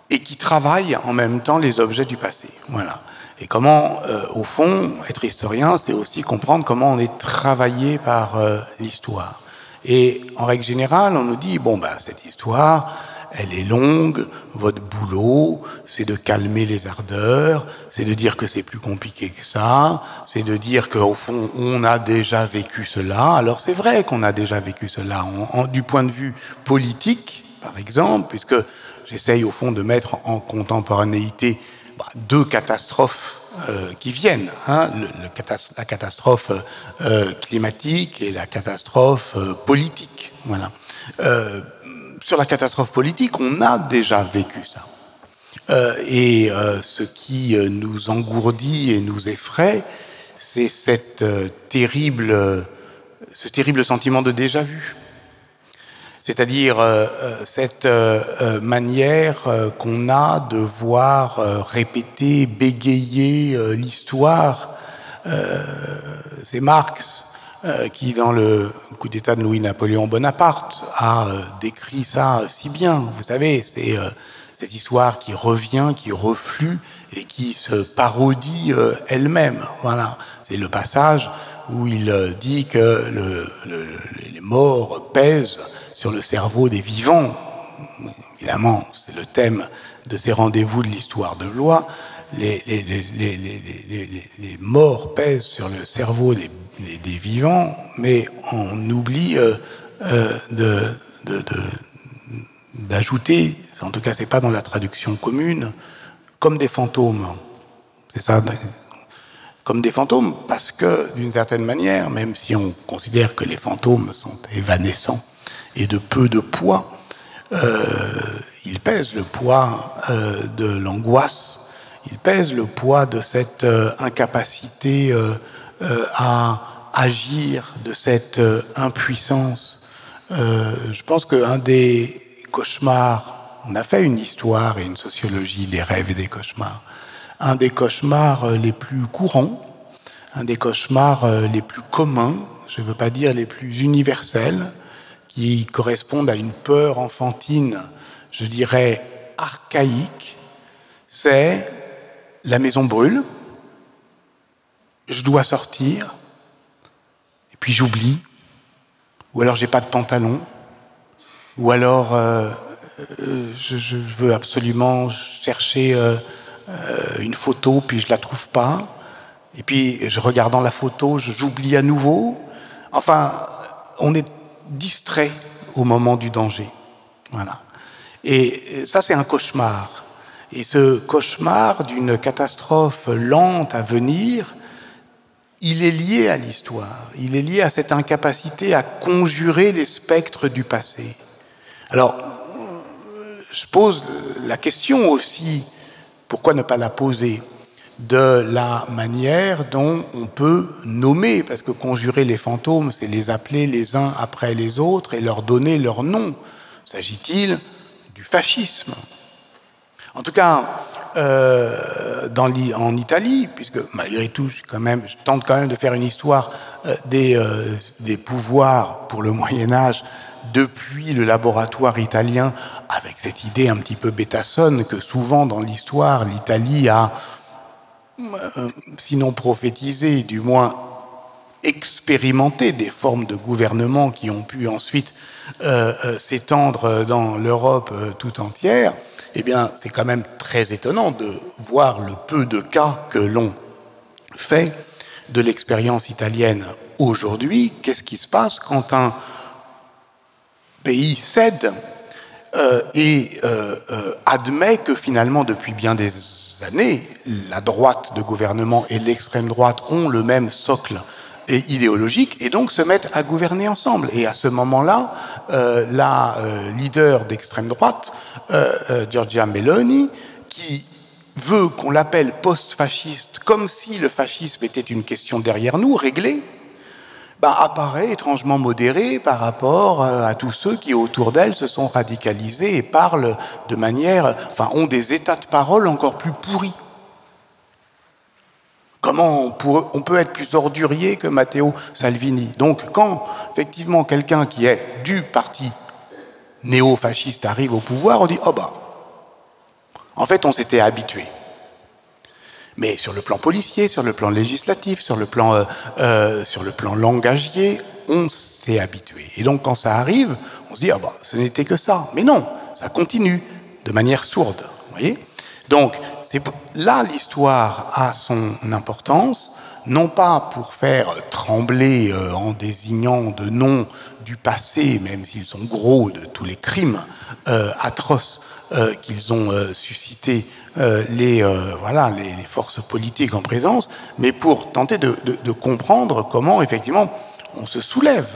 et qui travaille en même temps les objets du passé. Voilà. Et comment, au fond, être historien, c'est aussi comprendre comment on est travaillé par l'histoire. Et en règle générale, on nous dit, bon, ben, cette histoire, elle est longue, votre boulot, c'est de calmer les ardeurs, c'est de dire que c'est plus compliqué que ça, c'est de dire qu'au fond, on a déjà vécu cela. Alors c'est vrai qu'on a déjà vécu cela, du point de vue politique, par exemple, puisque j'essaye au fond de mettre en contemporanéité deux catastrophes qui viennent, hein, la catastrophe climatique et la catastrophe politique. Voilà. Sur la catastrophe politique, on a déjà vécu ça. Et ce qui nous engourdit et nous effraie, c'est ce terrible sentiment de déjà-vu. C'est-à-dire cette manière qu'on a de voir répéter, bégayer l'histoire. C'est Marx qui, dans le coup d'État de Louis-Napoléon Bonaparte, a décrit ça si bien. Vous savez, c'est cette histoire qui revient, qui reflue et qui se parodie elle-même. Voilà, c'est le passage où il dit que les morts pèsent sur le cerveau des vivants. Évidemment, c'est le thème de ces rendez-vous de l'histoire de Blois. Les morts pèsent sur le cerveau des vivants, mais on oublie d'ajouter, en tout cas c'est pas dans la traduction commune, comme des fantômes. C'est ça, comme des fantômes, parce que d'une certaine manière, même si on considère que les fantômes sont évanescents et de peu de poids, ils pèsent le poids de l'angoisse, ils pèsent le poids de cette incapacité à agir, de cette impuissance. Je pense qu'un des cauchemars, on a fait une histoire et une sociologie des rêves et des cauchemars, un des cauchemars les plus courants, un des cauchemars les plus communs, je ne veux pas dire les plus universels, qui correspondent à une peur enfantine, je dirais archaïque, c'est la maison brûle, je dois sortir, et puis j'oublie, ou alors j'ai pas de pantalon, ou alors je veux absolument chercher une photo, puis je la trouve pas, et puis je regardant la photo, j'oublie à nouveau. Enfin, on est distrait au moment du danger. Voilà. Et ça, c'est un cauchemar. Et ce cauchemar d'une catastrophe lente à venir, il est lié à l'histoire, il est lié à cette incapacité à conjurer les spectres du passé. Alors, je pose la question aussi, pourquoi ne pas la poser, de la manière dont on peut nommer, parce que conjurer les fantômes, c'est les appeler les uns après les autres et leur donner leur nom. S'agit-il du fascisme? En tout cas, en Italie, puisque malgré tout, je tente quand même de faire une histoire des pouvoirs pour le Moyen-Âge depuis le laboratoire italien, avec cette idée un petit peu bétassonne que souvent dans l'histoire, l'Italie a, sinon prophétisé, du moins expérimenté des formes de gouvernement qui ont pu ensuite s'étendre dans l'Europe tout entière. Eh bien, c'est quand même très étonnant de voir le peu de cas que l'on fait de l'expérience italienne aujourd'hui. Qu'est-ce qui se passe quand un pays cède et admet que finalement, depuis bien des années, la droite de gouvernement et l'extrême droite ont le même socle idéologique et donc se mettent à gouverner ensemble. Et à ce moment-là, la leader d'extrême droite, Giorgia Meloni, qui veut qu'on l'appelle post-fasciste comme si le fascisme était une question derrière nous, réglée, apparaît étrangement modérée par rapport à tous ceux qui autour d'elle se sont radicalisés et parlent de manière, ont des états de parole encore plus pourris. Comment on peut être plus ordurier que Matteo Salvini? Donc, quand, effectivement, quelqu'un qui est du parti néo-fasciste arrive au pouvoir, on dit « Oh en fait, on s'était habitué ». Mais sur le plan policier, sur le plan législatif, sur le plan langagier, on s'est habitué. Et donc, quand ça arrive, on se dit « Ah ce n'était que ça ». Mais non, ça continue de manière sourde, vous voyez? Donc, là, l'histoire a son importance, non pas pour faire trembler en désignant de noms du passé, même s'ils sont gros de tous les crimes atroces qu'ils ont suscité les forces politiques en présence, mais pour tenter de comprendre comment, effectivement, on se soulève.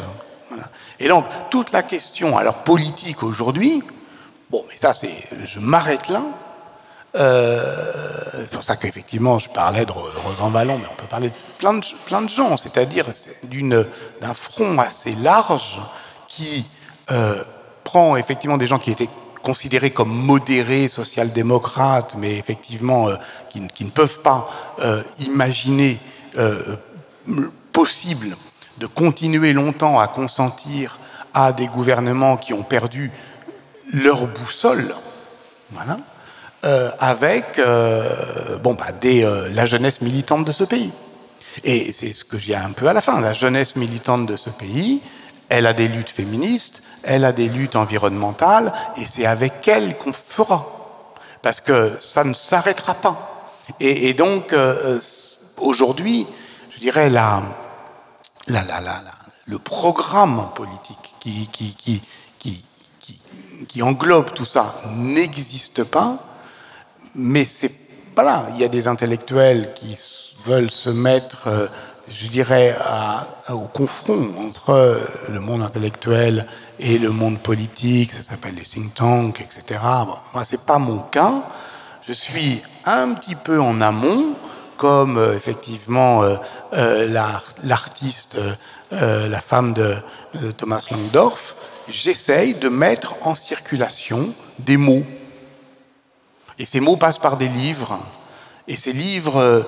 Voilà. Et donc, toute la question, alors politique aujourd'hui, mais ça, je m'arrête là. C'est pour ça qu'effectivement je parlais de Rosan Vallon, mais on peut parler de plein de gens, c'est-à-dire d'un front assez large qui prend effectivement des gens qui étaient considérés comme modérés, social-démocrates, mais effectivement qui ne peuvent pas imaginer possible de continuer longtemps à consentir à des gouvernements qui ont perdu leur boussole, voilà. Avec la jeunesse militante de ce pays. Et c'est ce que je dis un peu à la fin. La jeunesse militante de ce pays, elle a des luttes féministes, elle a des luttes environnementales, et c'est avec elle qu'on fera. Parce que ça ne s'arrêtera pas. Et donc, aujourd'hui, je dirais, le programme politique qui englobe tout ça n'existe pas. Mais il y a des intellectuels qui veulent se mettre, je dirais, au confront entre le monde intellectuel et le monde politique, ça s'appelle les think tanks, etc. Moi, c'est pas mon cas. Je suis un petit peu en amont, comme effectivement l'artiste, la femme de Thomas Langdorff. J'essaye de mettre en circulation des mots. Et ces mots passent par des livres, et ces livres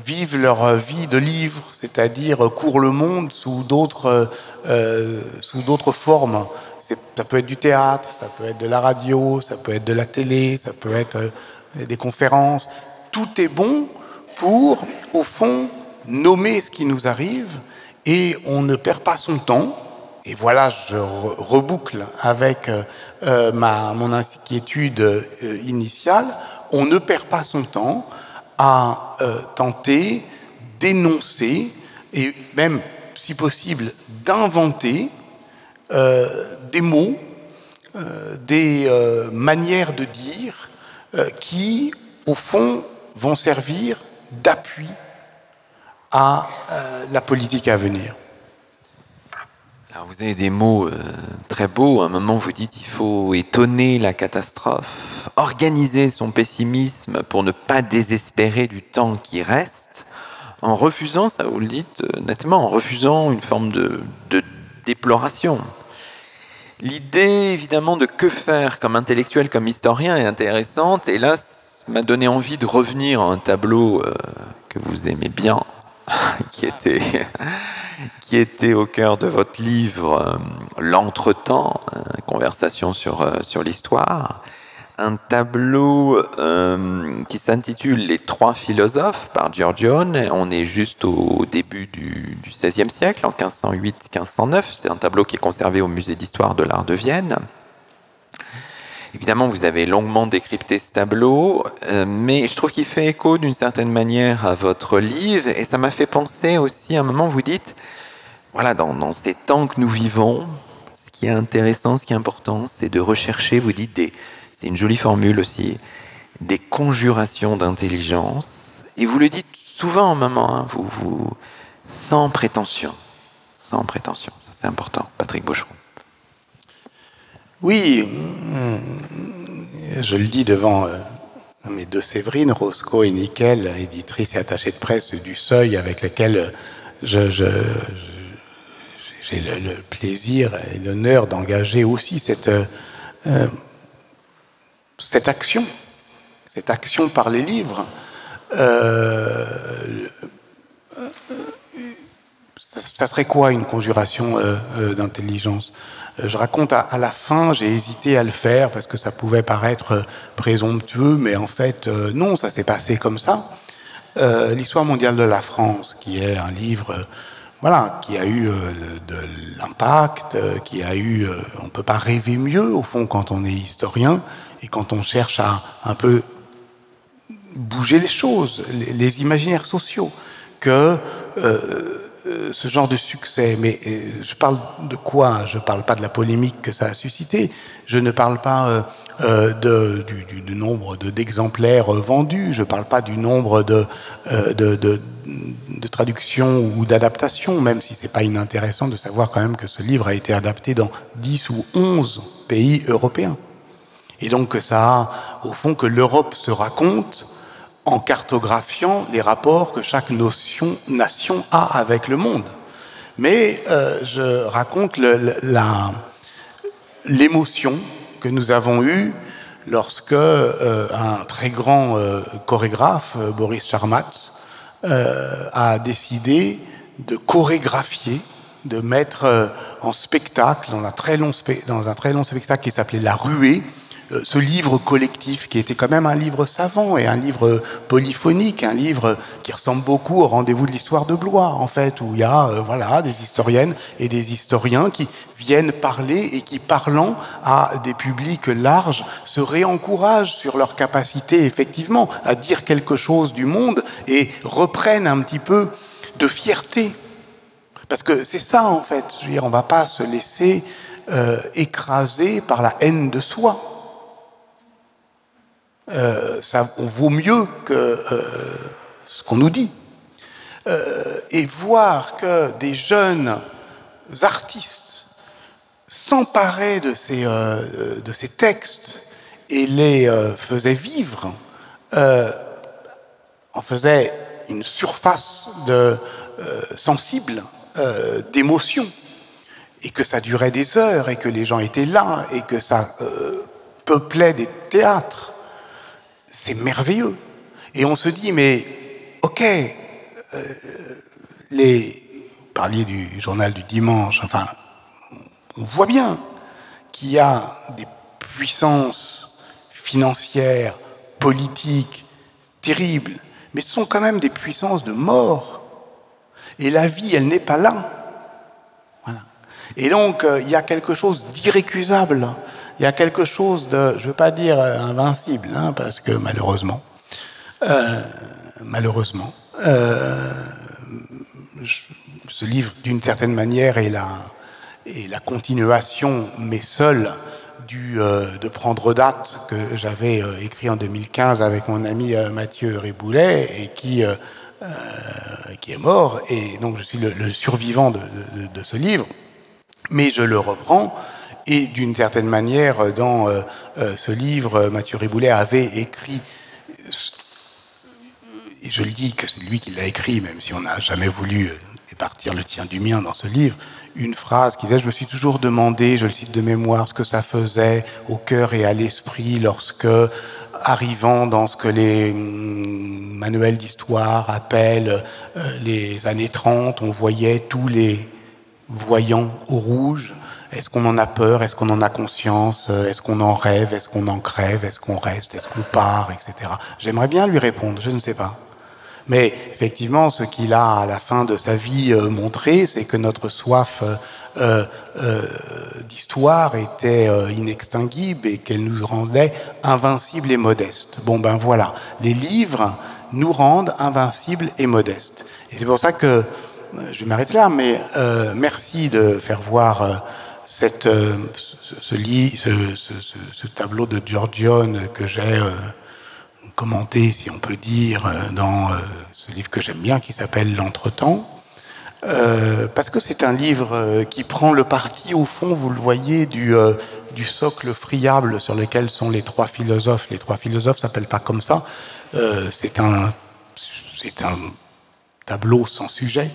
vivent leur vie de livres, c'est-à-dire courent le monde sous d'autres formes. Ça peut être du théâtre, ça peut être de la radio, ça peut être de la télé, ça peut être des conférences. Tout est bon pour, au fond, nommer ce qui nous arrive, et on ne perd pas son temps. Et voilà, je reboucle avec mon inquiétude initiale. On ne perd pas son temps à tenter d'énoncer et même, si possible, d'inventer des mots, des manières de dire qui, au fond, vont servir d'appui à la politique à venir. Alors vous avez des mots très beaux. À un moment, vous dites il faut étonner la catastrophe, organiser son pessimisme pour ne pas désespérer du temps qui reste, en refusant, ça vous le dites nettement, en refusant une forme de déploration. L'idée, évidemment, de que faire comme intellectuel, comme historien est intéressante, et là, m'a donné envie de revenir à un tableau que vous aimez bien, qui était au cœur de votre livre L'Entretemps, conversation sur l'histoire. Un tableau qui s'intitule Les Trois Philosophes par Giorgione. On est juste au début du XVIe siècle, en 1508-1509. C'est un tableau qui est conservé au Musée d'Histoire de l'Art de Vienne. Évidemment, vous avez longuement décrypté ce tableau, mais je trouve qu'il fait écho d'une certaine manière à votre livre, et ça m'a fait penser aussi, à un moment, vous dites, voilà, dans ces temps que nous vivons, ce qui est intéressant, ce qui est important, c'est de rechercher, vous dites, c'est une jolie formule aussi, des conjurations d'intelligence, et vous le dites souvent, à un moment, hein, vous, sans prétention, ça c'est important, Patrick Baucheron. Oui, je le dis devant mes deux Séverines, Roscoe et Nickel, éditrices et attachées de presse du Seuil, avec lesquelles j'ai le plaisir et l'honneur d'engager aussi cette action par les livres. Ça serait quoi une conjuration d'intelligence ? Je raconte à la fin, j'ai hésité à le faire parce que ça pouvait paraître présomptueux, mais en fait, non, ça s'est passé comme ça. L'histoire mondiale de la France, qui est un livre, voilà, qui a eu de l'impact, qui a eu, on peut pas rêver mieux au fond quand on est historien et quand on cherche à un peu bouger les choses, les imaginaires sociaux, que ce genre de succès, mais je parle de quoi? Je ne parle pas de la polémique que ça a suscité, je ne parle pas du nombre d'exemplaires vendus, je ne parle pas du nombre de traductions ou d'adaptations, même si ce n'est pas inintéressant de savoir quand même que ce livre a été adapté dans 10 ou 11 pays européens. Et donc ça a, au fond, que l'Europe se raconte en cartographiant les rapports que chaque nation a avec le monde. Mais je raconte l'émotion que nous avons eue lorsque un très grand chorégraphe, Boris Charmat, a décidé de chorégraphier, de mettre en spectacle, dans un très long spectacle qui s'appelait La Ruée, ce livre collectif qui était quand même un livre savant et un livre polyphonique, un livre qui ressemble beaucoup au Rendez-vous de l'histoire de Blois, en fait, où il y a voilà, des historiennes et des historiens qui viennent parler et qui, parlant à des publics larges, se réencouragent sur leur capacité, effectivement, à dire quelque chose du monde et reprennent un petit peu de fierté. Parce que c'est ça, en fait. Je veux dire, on ne va pas se laisser écraser par la haine de soi. Ça vaut mieux que ce qu'on nous dit. Et voir que des jeunes artistes s'emparaient de ces textes et les faisaient vivre, en faisaient une surface sensible d'émotion, et que ça durait des heures, et que les gens étaient là, et que ça peuplait des théâtres. C'est merveilleux. Et on se dit, mais ok, vous parliez du journal du dimanche, enfin, on voit bien qu'il y a des puissances financières, politiques, terribles, mais ce sont quand même des puissances de mort. Et la vie, elle n'est pas là. Voilà. Et donc, il y a quelque chose d'irrécusable. Il y a quelque chose de, je ne veux pas dire invincible, hein, parce que malheureusement, ce livre, d'une certaine manière, est la continuation, mais seule, de Prendre date, que j'avais écrit en 2015 avec mon ami Mathieu Riboulet, et qui qui est mort, et donc je suis le survivant de ce livre, mais je le reprends, et d'une certaine manière, dans ce livre, Mathieu Riboulet avait écrit, et je le dis que c'est lui qui l'a écrit, même si on n'a jamais voulu départir le tien du mien dans ce livre, une phrase qui disait « Je me suis toujours demandé, je le cite de mémoire, ce que ça faisait au cœur et à l'esprit lorsque, arrivant dans ce que les manuels d'histoire appellent les années 30, on voyait tous les voyants au rouge. Est-ce qu'on en a peur? Est-ce qu'on en a conscience? Est-ce qu'on en rêve? Est-ce qu'on en crève? Est-ce qu'on reste? Est-ce qu'on part? Etc. » J'aimerais bien lui répondre, je ne sais pas. Mais effectivement, ce qu'il a à la fin de sa vie montré, c'est que notre soif d'histoire était inextinguible et qu'elle nous rendait invincibles et modestes. Bon ben voilà, les livres nous rendent invincibles et modestes. Et c'est pour ça que, je vais m'arrêter là, mais merci de faire voir ce tableau de Giorgione que j'ai commenté, si on peut dire, dans ce livre que j'aime bien, qui s'appelle L'Entretemps, parce que c'est un livre qui prend le parti, au fond, vous le voyez, du socle friable sur lequel sont les trois philosophes. Les trois philosophes ne s'appellent pas comme ça. C'est un tableau sans sujet,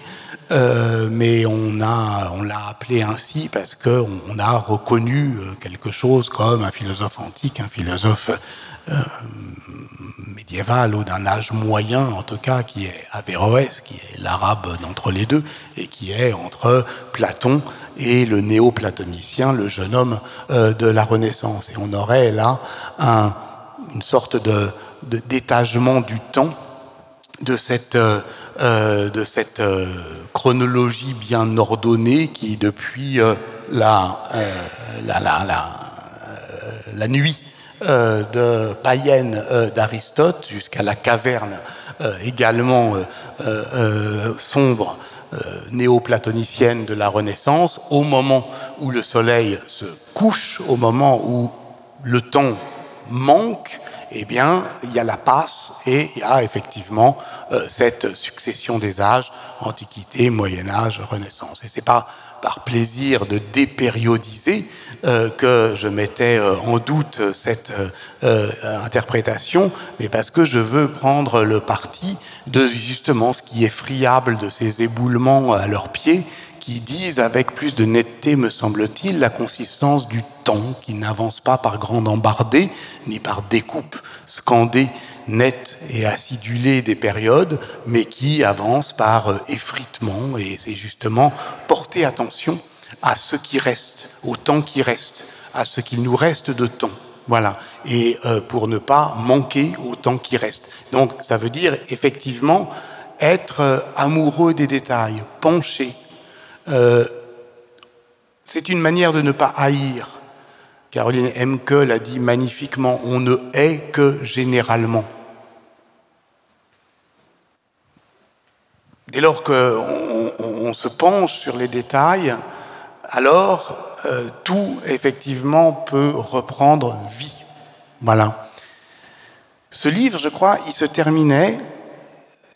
mais on l'a appelé ainsi parce qu'on a reconnu quelque chose comme un philosophe antique, un philosophe médiéval ou d'un âge moyen, en tout cas, qui est Averroès, qui est l'arabe d'entre les deux, et qui est entre Platon et le néo-platonicien, le jeune homme de la Renaissance. Et on aurait là une sorte d'étagement du temps de cette chronologie bien ordonnée qui, depuis la nuit païenne d'Aristote jusqu'à la caverne également sombre néo-platonicienne de la Renaissance, au moment où le soleil se couche, au moment où le temps manque, eh bien, il y a la passe et il y a effectivement cette succession des âges, Antiquité, Moyen-Âge, Renaissance. Et c'est pas par plaisir de dépériodiser que je mettais en doute cette interprétation, mais parce que je veux prendre le parti de justement ce qui est friable de ces éboulements à leurs pieds, qui disent avec plus de netteté, me semble-t-il, la consistance du temps, qui n'avance pas par grande embardée, ni par découpe scandée, nette et acidulée des périodes, mais qui avance par effritement, et c'est justement porter attention à ce qui reste, au temps qui reste, à ce qu'il nous reste de temps. Voilà, et pour ne pas manquer au temps qui reste. Donc ça veut dire effectivement être amoureux des détails, pencher. C'est une manière de ne pas haïr. Caroline Emke l'a dit magnifiquement, on ne hait que généralement. Dès lors qu'on se penche sur les détails, alors tout effectivement peut reprendre vie. Voilà. Ce livre, je crois, il se terminait.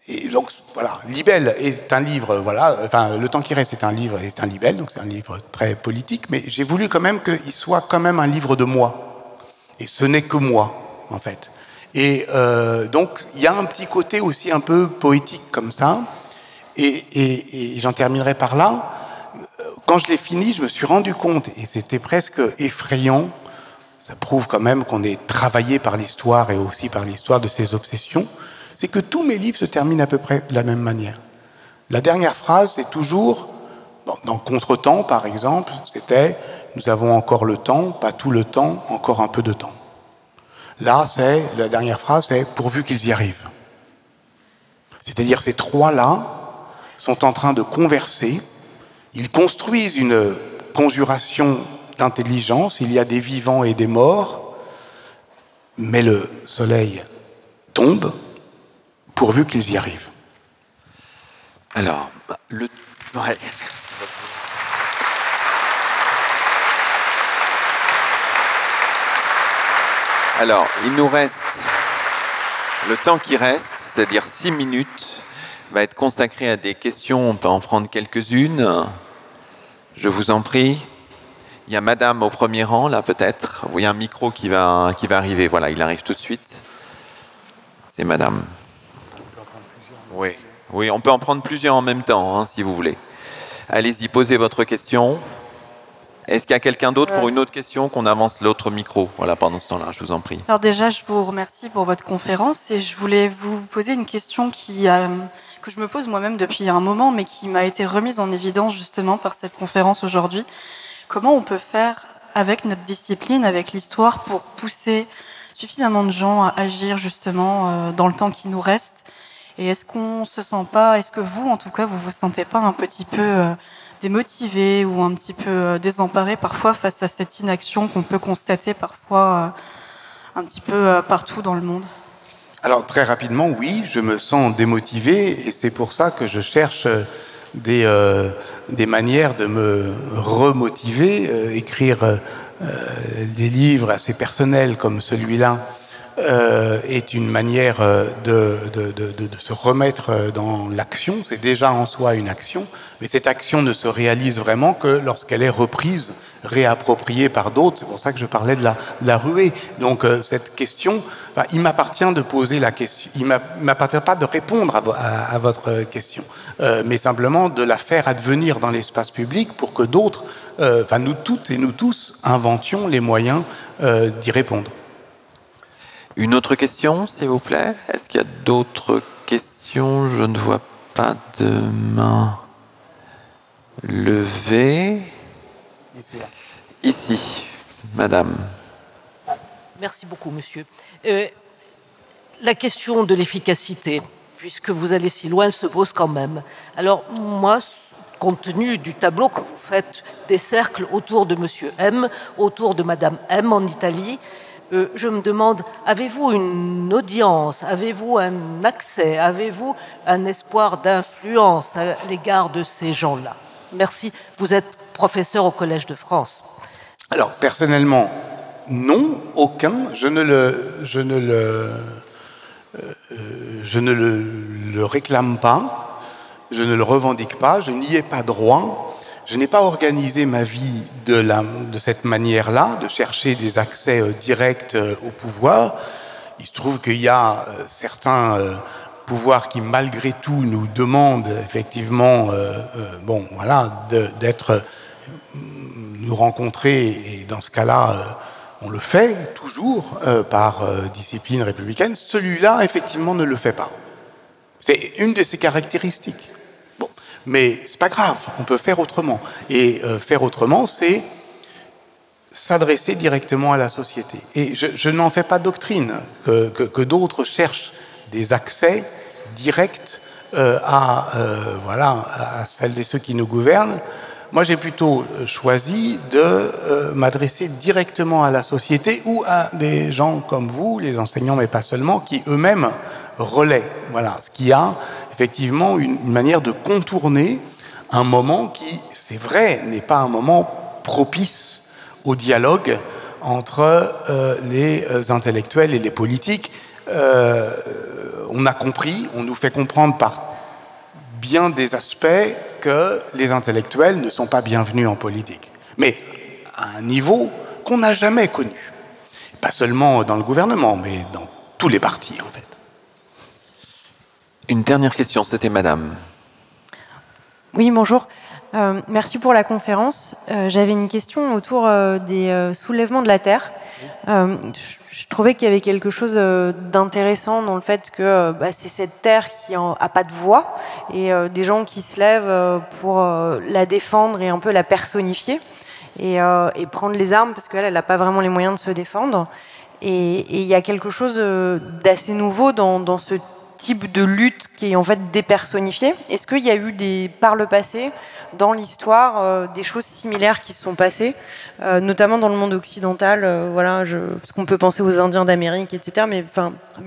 Et donc voilà, Libelle est un livre, voilà, enfin Le temps qui reste est un livre, est un libelle, donc c'est un livre très politique, mais j'ai voulu quand même qu'il soit quand même un livre de moi. Et ce n'est que moi, en fait. Et donc il y a un petit côté aussi un peu poétique comme ça. Et j'en terminerai par là. Quand je l'ai fini, je me suis rendu compte, et c'était presque effrayant, ça prouve quand même qu'on est travaillé par l'histoire et aussi par l'histoire de ses obsessions, c'est que tous mes livres se terminent à peu près de la même manière. La dernière phrase, c'est toujours, dans Contretemps par exemple, c'était « Nous avons encore le temps, pas tout le temps, encore un peu de temps ». Là, la dernière phrase, c'est « Pourvu qu'ils y arrivent ». C'est-à-dire ces trois-là sont en train de converser, ils construisent une conjuration d'intelligence, il y a des vivants et des morts, mais le soleil tombe, pourvu qu'ils y arrivent. Alors, ouais. Alors, il nous reste le temps qui reste, c'est-à-dire 6 minutes, va être consacré à des questions. On peut en prendre quelques-unes. Je vous en prie. Il y a madame au premier rang, là, peut-être. Il y a un micro qui va arriver. Voilà, il arrive tout de suite. C'est madame. Oui. Oui, on peut en prendre plusieurs en même temps, hein, si vous voulez. Allez-y, posez votre question. Est-ce qu'il y a quelqu'un d'autre pour une autre question, qu'on avance l'autre micro? Voilà, pendant ce temps-là, je vous en prie. Alors déjà, je vous remercie pour votre conférence et je voulais vous poser une question que je me pose moi-même depuis un moment, mais qui m'a été remise en évidence justement par cette conférence aujourd'hui. Comment on peut faire avec notre discipline, avec l'histoire, pour pousser suffisamment de gens à agir justement dans le temps qui nous reste? Et est-ce qu'on se sent pas, est-ce que vous, en tout cas, vous vous sentez pas un petit peu démotivé ou un petit peu désemparé parfois face à cette inaction qu'on peut constater parfois un petit peu partout dans le monde? Alors très rapidement, oui, je me sens démotivé et c'est pour ça que je cherche des manières de me remotiver. Écrire des livres assez personnels comme celui-là est une manière de se remettre dans l'action. C'est déjà en soi une action, mais cette action ne se réalise vraiment que lorsqu'elle est reprise, réappropriée par d'autres. C'est pour ça que je parlais de la ruée. Donc cette question, enfin, il m'appartient de poser la question. Il m'appartient pas de répondre à votre question, mais simplement de la faire advenir dans l'espace public pour que d'autres, enfin nous toutes et nous tous, inventions les moyens d'y répondre. Une autre question, s'il vous plaît? Est-ce qu'il y a d'autres questions? Je ne vois pas de main levée. Ici, madame. Merci beaucoup, monsieur. La question de l'efficacité, puisque vous allez si loin, se pose quand même. Alors, moi, compte tenu du tableau que vous faites des cercles autour de monsieur M, autour de madame M en Italie, je me demande, avez-vous une audience, avez-vous un accès, avez-vous un espoir d'influence à l'égard de ces gens-là? Merci. Vous êtes professeur au Collège de France. Alors, personnellement, non, aucun. Je ne le réclame pas, je ne le revendique pas, je n'y ai pas droit. Je n'ai pas organisé ma vie de cette manière-là, de chercher des accès directs au pouvoir. Il se trouve qu'il y a certains pouvoirs qui, malgré tout, nous demandent effectivement, bon, voilà, nous rencontrer. Et dans ce cas-là, on le fait toujours par discipline républicaine. Celui-là, effectivement, ne le fait pas. C'est une de ses caractéristiques. Mais c'est pas grave, on peut faire autrement. Et faire autrement, c'est s'adresser directement à la société. Et je n'en fais pas doctrine que d'autres cherchent des accès directs à celles et ceux qui nous gouvernent. Moi, j'ai plutôt choisi de m'adresser directement à la société ou à des gens comme vous, les enseignants, mais pas seulement, qui eux-mêmes relaient. Voilà, ce qui a effectivement une manière de contourner un moment qui, c'est vrai, n'est pas un moment propice au dialogue entre les intellectuels et les politiques. On a compris, on nous fait comprendre par bien des aspects que les intellectuels ne sont pas bienvenus en politique. Mais à un niveau qu'on n'a jamais connu. Pas seulement dans le gouvernement, mais dans tous les partis, en fait. Une dernière question, c'était madame. Oui, bonjour. Merci pour la conférence. J'avais une question autour des soulèvements de la Terre. Je trouvais qu'il y avait quelque chose d'intéressant dans le fait que c'est cette Terre qui n'a pas de voix et des gens qui se lèvent pour la défendre et un peu la personnifier et prendre les armes parce qu'elle n'a pas vraiment les moyens de se défendre. Et il y a quelque chose d'assez nouveau dans ce type de lutte qui est en fait dépersonnifiée. Est-ce qu'il y a eu par le passé, dans l'histoire, des choses similaires qui se sont passées, notamment dans le monde occidental, parce qu'on peut penser aux Indiens d'Amérique, etc.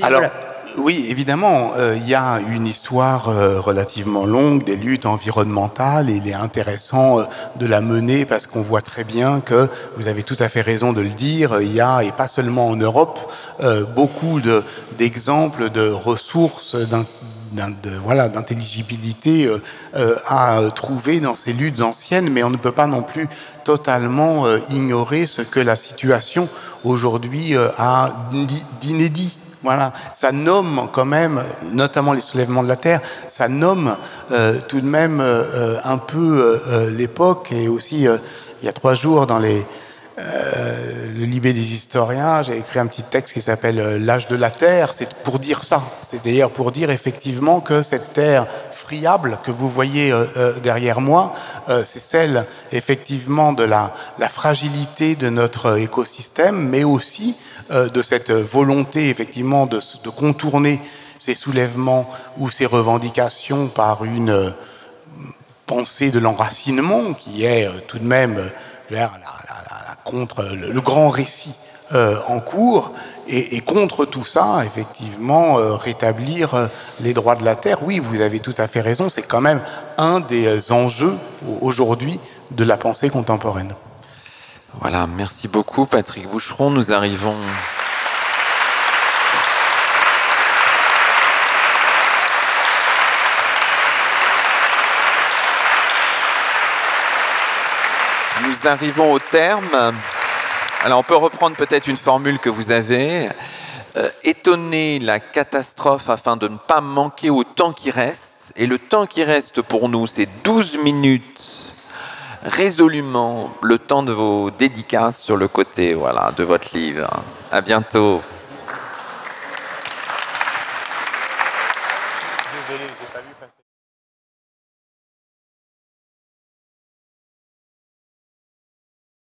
Alors, voilà. Oui, évidemment, il y a une histoire relativement longue des luttes environnementales et il est intéressant de la mener parce qu'on voit très bien que, vous avez tout à fait raison de le dire, il y a, et pas seulement en Europe, beaucoup d'exemples de ressources d'intelligibilité à trouver dans ces luttes anciennes, mais on ne peut pas non plus totalement ignorer ce que la situation aujourd'hui a d'inédit. Voilà, ça nomme quand même, notamment les soulèvements de la terre, ça nomme tout de même un peu l'époque. Et aussi, il y a 3 jours, dans le Libé des historiens, j'ai écrit un petit texte qui s'appelle L'âge de la terre. C'est pour dire ça, c'est-à-dire pour dire effectivement que cette terre friable que vous voyez derrière moi, c'est celle effectivement de la fragilité de notre écosystème, mais aussi de cette volonté effectivement de contourner ces soulèvements ou ces revendications par une pensée de l'enracinement qui est tout de même contre le grand récit en cours, et contre tout ça, effectivement, rétablir les droits de la terre. Oui, vous avez tout à fait raison, c'est quand même un des enjeux aujourd'hui de la pensée contemporaine. Voilà, merci beaucoup Patrick Boucheron. Nous arrivons... Nous arrivons au terme. Alors on peut reprendre peut-être une formule que vous avez. Étonner la catastrophe afin de ne pas manquer au temps qui reste. Et le temps qui reste pour nous, c'est 12 minutes résolument le temps de vos dédicaces sur le côté, voilà, de votre livre. À bientôt. Désolé, j'ai pas vu passer.